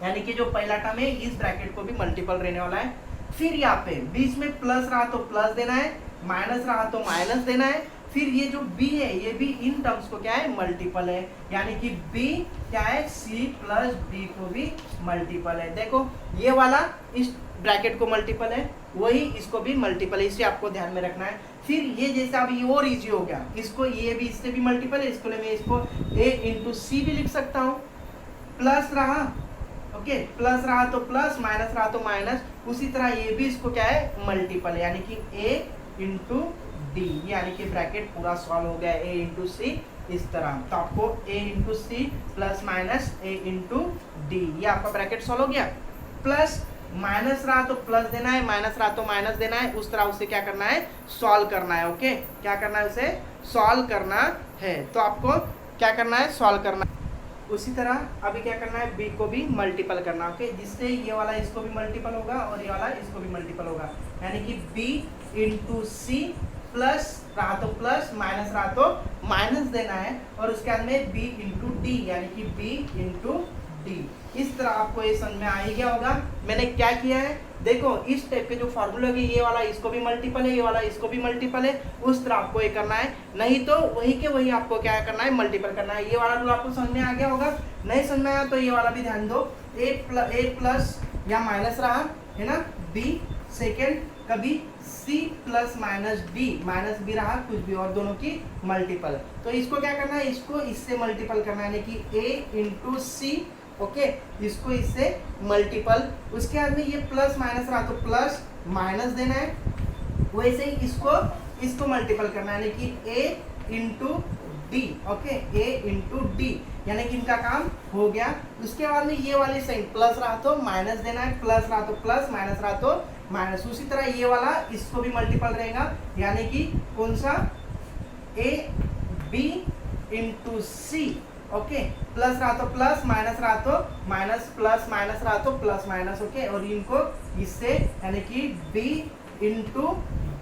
यानी कि जो पहला टर्म है इस ब्रैकेट को भी मल्टीपल रहने वाला है। फिर यहाँ पे बीच में प्लस रहा तो प्लस देना है, माइनस रहा तो माइनस देना है। फिर ये जो b है ये भी इन टर्म्स को क्या है, मल्टीपल है, यानी कि b क्या है, c प्लस डी को भी मल्टीपल है। देखो ये वाला इस ब्रैकेट को मल्टीपल है, वही इसको भी मल्टीपल है, इसे आपको ध्यान में रखना है। फिर ये जैसे अब ये और इजी हो गया, इसको ये भी इससे भी मल्टीपल है, इसको मैं इसको a इंटू सी भी लिख सकता हूँ, प्लस रहा, ओके, प्लस रहा तो प्लस, माइनस रहा तो माइनस, उसी तरह ये भी इसको क्या है, मल्टीपल है, यानी कि a इंटू डी, यानी कि ब्रैकेट पूरा सॉल्व हो गया, a इंटू सी इस तरह। तो आपको a into c plus minus a into d, ये आपका ब्रैकेट सॉल्व हो गया। प्लस माइनस रहा तो प्लस देना है, माइनस रहा तो माइनस देना है, उस तरह उसे क्या करना है, सॉल्व करना है, ओके। क्या करना है, उसे सॉल्व करना है। तो आपको क्या करना है, सॉल्व करना है। उसी तरह अभी क्या करना है, b को भी मल्टीपल करना, ओके, जिससे ये वाला इसको भी मल्टीपल होगा और ये वाला इसको भी मल्टीपल होगा, यानी कि b इंटू सी प्लस रहा तो प्लस, माइनस रहा तो माइनस देना है, और उसके बाद में b इंटू डी, यानी कि b इंटू डी। इस तरह आपको ये समझ में आ ही गया होगा मैंने क्या किया है। देखो इस टाइप के जो फॉर्मूले होगी, ये वाला इसको भी मल्टीपल है, ये वाला इसको भी मल्टीपल है, उस तरह आपको ये करना है, नहीं तो वही के वही आपको क्या करना है, मल्टीपल करना है। ये वाला रूल आपको समझ में आ गया होगा, नहीं समझ में आया तो ये वाला भी ध्यान दो, a प्लस या माइनस रहा है ना, b सेकेंड कभी c plus minus D, minus भी रहा कुछ भी, और दोनों की मल्टीपल। तो इसको क्या करना है, इसको इससे मल्टीपल करना है, यानी कि a इंटू सी, ओके, इसको इससे मल्टीपल। उसके बाद में ये प्लस माइनस रहा तो प्लस माइनस देना है, वैसे ही इसको मल्टीपल करना है, यानी कि a into D, okay, a into D, यानी कि इनका काम हो गया। उसके बाद में ये वाले साइन प्लस रहा तो माइनस देना है, प्लस रहा तो प्लस, माइनस रहा तो माइनस। उसी तरह ये वाला इसको भी मल्टीपल रहेगा, यानी कि कौन सा, a b into c, okay, plus रहा तो प्लस, माइनस रहा तो माइनस, प्लस माइनस रहा तो प्लस माइनस, ओके, और इनको इससे यानी कि b इंटू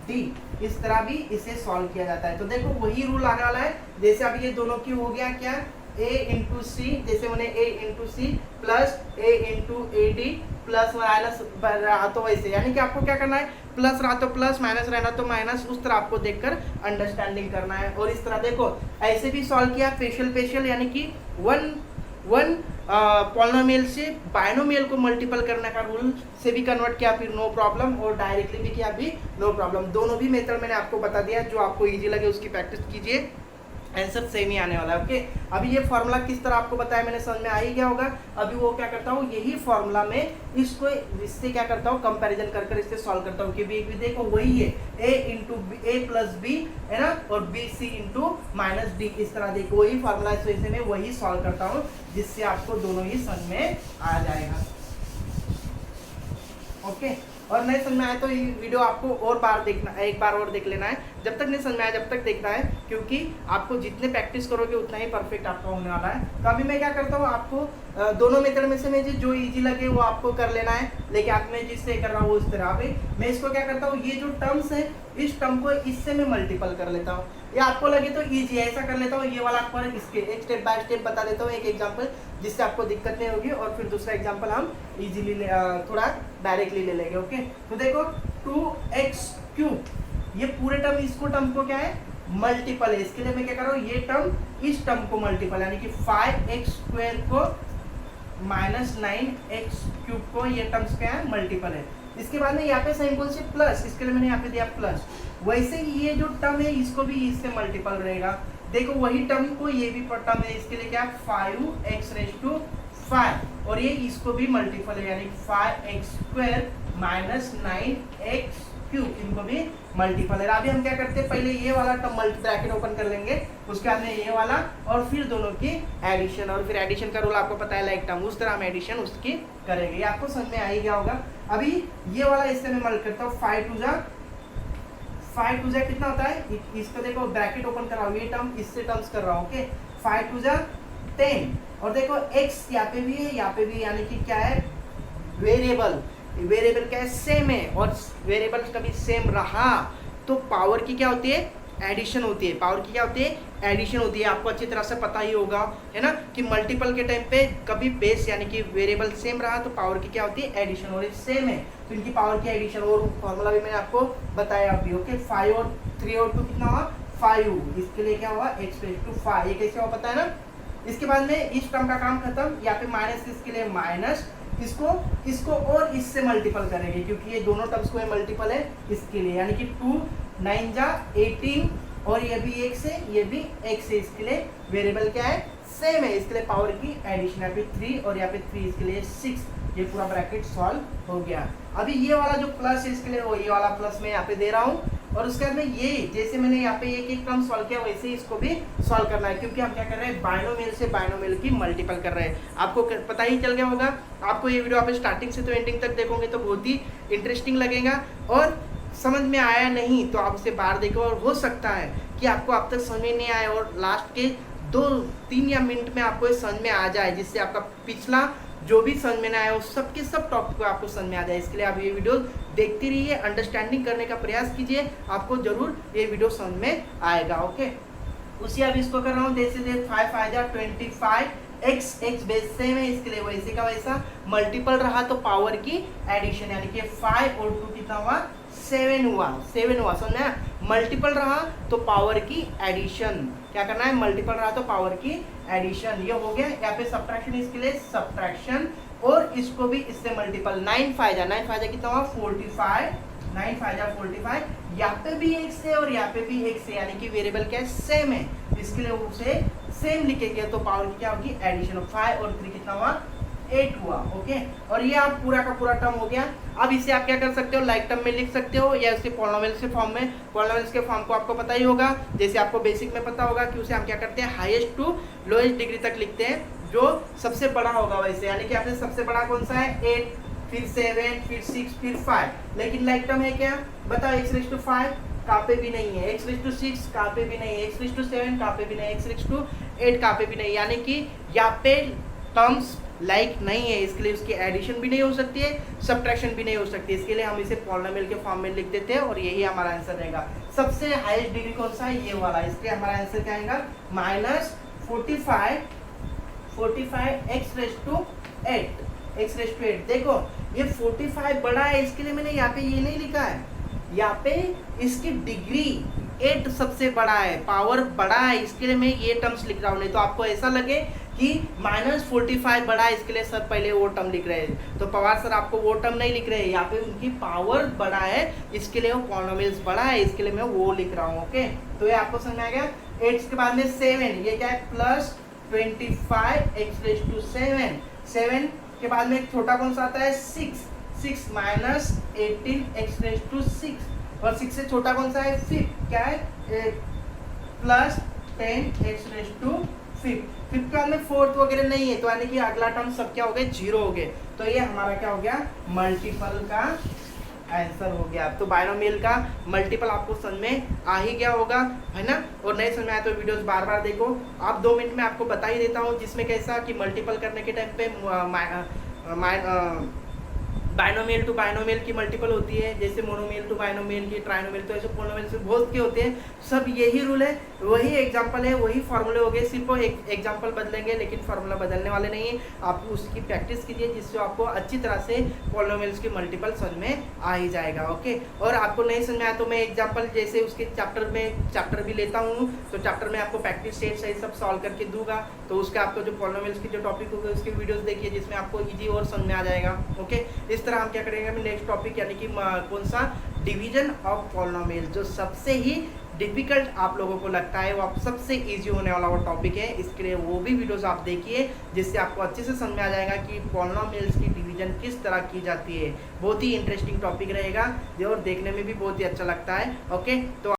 डी, इस तरह भी इसे सॉल्व किया जाता है। तो देखो वही रूल आने वाला है, जैसे अभी ये दोनों की हो गया क्या, a इंटू सी, जैसे मैंने a into c plus a into a d plus minus रहा तो वैसे, यानी कि आपको क्या करना है, प्लस रहा तो प्लस, माइनस रहना तो माइनस, उस तरह आपको देखकर अंडरस्टैंडिंग करना है। और इस तरह देखो ऐसे भी सॉल्व किया, स्पेशल यानी कि वन पॉलिनोमियल से बाइनोमियल को मल्टीपल करने का रूल से भी कन्वर्ट किया, फिर नो प्रॉब्लम, और डायरेक्टली भी किया भी नो प्रॉब्लम। दोनों भी मेथड मैंने आपको बता दिया, जो आपको इजी लगे उसकी प्रैक्टिस कीजिए। आंसर सेम ही आने वाला है। ओके, अभी ये फॉर्मूला किस तरह आपको बताया मैंने, समझ में आ ही गया होगा। अभी वो क्या करता हूँ, यही फॉर्मूला में इसको इससे क्या करता हूँ, कंपैरिजन कर कर इससे सॉल्व करता हूँ कि भी देखो वही है a into a plus b है ना, और b c into minus d, इस तरह देखो वही फॉर्मूला, इस वजह से मैं वही सॉल्व करता हूँ जिससे आपको दोनों ही समझ में आ जाएगा। ओके, और नहीं समझ में आए तो ये वीडियो आपको और बार देखना, एक बार और देख लेना है, जब तक नहीं समझ में आया जब तक देखना है, क्योंकि आपको जितने प्रैक्टिस करोगे उतना ही परफेक्ट आपका होने वाला है। तो अभी मैं क्या करता हूँ, आपको दोनों मेथड में से मैं जो इजी लगे वो आपको कर लेना है, लेकिन आप मैं जिससे कर रहा हूँ उस तरह। अभी मैं इसको क्या करता हूँ, ये जो टर्म्स है इस टर्म को इससे मैं मल्टीपल कर लेता हूँ, या आपको लगे तो इजी ऐसा कर लेता हूँ, ये वाला आपको इसके एक स्टेप बाय स्टेप बता देता हूँ, एक एग्जांपल जिससे आपको दिक्कत नहीं होगी, और फिर दूसरा एग्जांपल हम इजीली थोड़ा डायरेक्टली ले लेंगे। ओके, तो देखो 2x³ ये पूरे टर्म, इसको टर्म को क्या है मल्टीपल है, इसके लिए मैं क्या कर रहा हूँ, ये टर्म इस टर्म को मल्टीपल, यानी कि 5x² को माइनस 9x³ को, ये टर्म्स क्या है मल्टीपल है। इसके बाद में यहाँ पे सिंपल से प्लस, इसके लिए मैंने यहाँ पे दिया प्लस, वैसे ही ये जो टर्म है इसको भी इससे मल्टीपल रहेगा। देखो वही टर्म को ये भी टर्म है, इसके लिए क्या 5x⁵ और ये इसको भी मल्टीपल है, यानी 5x² माइनस 9x³, इनको भी मल्टीपल है। अभी हम क्या करते हैं, पहले ये वाला टर्म ब्रैकेट ओपन कर लेंगे, उसके बाद में ये वाला, और फिर दोनों की एडिशन, और फिर एडिशन का रूल आपको पता है, लाइक टर्म उस तरह हम एडिशन उसकी करेंगे, ये आपको समझ में आ ही गया होगा। अभी ये वाला इससे मैं मल्ट करता हूँ, 5 टू जा कितना होता है, इसको देखो ब्रैकेट ओपन कर रहा हूँ, ये टर्म इससे टर्म्स कर रहा हूँ। ओके, 5 टू जा 10, और देखो x यहाँ पे भी है यहाँ पे भी, यानी कि क्या है वेरिएबल, वेरिएबल क्या है सेम है, और वेरिएबल कभी सेम रहा तो पावर की क्या होती है एडिशन होती है, पावर की क्या होती है एडिशन होती है। आपको अच्छी तरह से पता ही होगा है ना, कि मल्टीपल के टाइम पे कभी बेस यानी कि वेरिएबल सेम रहा तो पावर की क्या होती है एडिशन, और ये सेम है तो इनकी पावर की एडिशन, और फॉर्मूला भी मैंने आपको बताया अभी। ओके, 5 और 3 और 2 कितना हुआ 5, इसके लिए क्या हुआ x⁵, ये कैसे हुआ पता है ना। इसके बाद में इस टर्म का काम खत्म, यहाँ पे माइनस, इसके लिए माइनस, इसको और इससे मल्टीपल करेंगे क्योंकि ये दोनों टर्म्स को मल्टीपल है, इसके लिए यानी कि 2 9 जा 18, और ये भी एक से ये भी एक से, इसके लिए वेरिएबल क्या है सेम है, इसके लिए पावर की एडिशन, यहाँ पे 3 और यहाँ पे 3, इसके लिए 6, ये पूरा ब्रैकेट सॉल्व हो गया। अभी ये वाला जो प्लस है इसके लिए वो ये वाला प्लस मैं यहाँ पे दे रहा हूँ, और उसके बाद में ये जैसे मैंने यहाँ पे एक एक टर्म सॉल्व किया वैसे ही इसको भी सॉल्व करना है, क्योंकि हम क्या कर रहे हैं बायनोमियल से बायनोमियल की मल्टीपल कर रहे हैं। आपको पता ही चल गया होगा, आपको ये वीडियो आप स्टार्टिंग से तो एंडिंग तक देखोगे तो बहुत ही इंटरेस्टिंग लगेगा, और समझ में आया नहीं तो आप उसे बाहर देखो, और हो सकता है कि आपको अब तक समझ नहीं आया और लास्ट के 2-3 या मिनट में आपको ये समझ में आ जाए, जिससे आपका पिछला जो भी समझ में ना आया उस सब के सब टॉपिक को आपको समझ में आ जाए। इसके लिए आप ये वीडियो देखते रहिए, अंडरस्टैंडिंग करने का प्रयास कीजिए, आपको जरूर ये वीडियो समझ में आएगा। ओके, उसी अब इसको कर रहा हूँ, जैसे 5 5 जा 25, x बेस सेम है, इसके लिए वैसे का वैसा, मल्टीपल रहा तो पावर की एडिशन, यानी कि 5 और 2 कितना हुआ 7 हुआ, 7 हुआ, समझना। मल्टीपल रहा तो पावर की एडिशन, क्या करना है मल्टीपल रहा तो पावर की एडिशन, ये हो गया। यहाँ पे सब्ट्रैक्शन, इसके लिए सब्ट्रैक्शन, और इसको भी इससे मल्टीपल, 9 5 जा कितना हुआ 45, 9 5 जा 45, यहाँ पे भी एक से और यहाँ पे भी एक से, यानी कि वेरिएबल क्या है सेम है, इसके लिए उसे सेम लिखेंगे तो पावर की क्या होगी एडिशन, 5 और 3 कितना हुआ 8 हुआ। ओके, और ये आप पूरा का पूरा टर्म हो गया। अब इसे आप क्या कर सकते हो, लाइक टर्म में लिख सकते हो या उसके पॉलिनोमियल्स के फॉर्म में। पॉलिनोमियल्स के फॉर्म को आपको पता ही होगा, जैसे आपको बेसिक में पता होगा कि उसे हम क्या करते हैं हाईएस्ट टू लोएस्ट डिग्री तक लिखते हैं, जो सबसे बड़ा होगा वैसे, यानी कि आपने सबसे बड़ा कौन सा है 8, फिर 7, फिर 6, फिर 5। लेकिन लाइक टर्म है क्या बताओ, x⁵ कहाँ पे भी नहीं है, x⁵ कहाँ पे भी नहीं है, x⁵7 कहाँ पे भी नहीं, x⁵8 कहाँ पे भी नहीं, यानी कि यहाँ पे टर्म्स लाइक नहीं है, इसके लिए उसकी एडिशन भी नहीं हो सकती है, सब्ट्रैक्शन भी नहीं हो सकती, इसके लिए हम इसे पॉलिनोमियल के फॉर्म में लिख देते हैं, और यही हमारा आंसर रहेगा। सबसे हाईएस्ट डिग्री कौन सा है ये वाला, इसलिए हमारा आंसर क्या आएगा -45 x⁵8। देखो ये 45 बड़ा है, इसके लिए मैंने यहाँ पे ये नहीं लिखा है, यहाँ पे इसकी डिग्री 8 सबसे बड़ा है, पावर बड़ा है, इसके लिए मैं ये टर्म्स लिख रहा हूँ। नहीं तो आपको ऐसा लगे कि -45 बड़ा है, इसके लिए सर पहले वो टर्म लिख रहे हैं, तो पवार सर आपको वो टर्म नहीं लिख रहे हैं, यहाँ पे उनकी पावर बड़ा है, इसके लिए वो पॉलिनोमियल्स बड़ा है, इसके लिए मैं वो लिख रहा हूँ। ओके, तो ये आपको समझ में आ गया। 8 के बाद में 7, ये क्या है प्लस 25 x रेज टू 7। 7 के बाद में एक छोटा कौन सा आता है 6 माइनस 18 x रेज टू 6, और 6 से छोटा कौन सा है 5, क्या है प्लस 10 x रेज टू 5। 5 के बाद में फोर्थ वगैरह नहीं है, तो यानी कि अगला टर्म सब क्या हो गए 0 हो गए। तो ये हमारा क्या हो गया मल्टीपल का आंसर हो गया। तो बायनोमियल का मल्टीपल आपको समझ में आ ही गया होगा, है ना। और नहीं समझ में आया तो वीडियोस बार बार देखो। आप 2 मिनट में आपको बता ही देता हूँ, जिसमें कैसा कि मल्टीपल करने के टाइम पे बायनोमियल टू बायनोमियल की मल्टीपल होती है, जैसे मोनोमियल टू बायनोमियल की, ट्राइनोमियल, तो ऐसे पोलिनोमियल से बहुत के होते हैं। सब यही रूल है, वही एग्जांपल है, वही फार्मूले हो गए, सिर्फ एक एग्जांपल बदलेंगे लेकिन फार्मूला बदलने वाले नहीं है। आप उसकी प्रैक्टिस कीजिए जिससे आपको अच्छी तरह से पोलिनोमियल्स की मल्टीपल समझ में आ ही जाएगा। ओके, और आपको नहीं समझ में आया तो मैं एग्जाम्पल जैसे उसके चैप्टर भी लेता हूँ, तो चैप्टर में आपको प्रैक्टिस सेट सही सब सॉल्व करके दूंगा। तो उसके आपको जो पोलिनोमियल्स की जो टॉपिक होगा उसके वीडियोस देखिए, जिसमें आपको इजी और समझ में आ जाएगा। ओके, इस तरह हम क्या करेंगे नेक्स्ट टॉपिक, यानी कि कौन सा डिवीजन ऑफ पॉलिनोमियल, जो सबसे ही डिफिकल्ट आप लोगों को लगता है, वो आप सबसे इजी होने वाला वो टॉपिक है। इसके लिए वो भी वीडियोस आप देखिए, जिससे आपको अच्छे से समझ में आ जाएगा कि पॉलिनोमियल्स की डिवीजन किस तरह की जाती है। बहुत ही इंटरेस्टिंग टॉपिक रहेगा और देखने में भी बहुत ही अच्छा लगता है। ओके, तो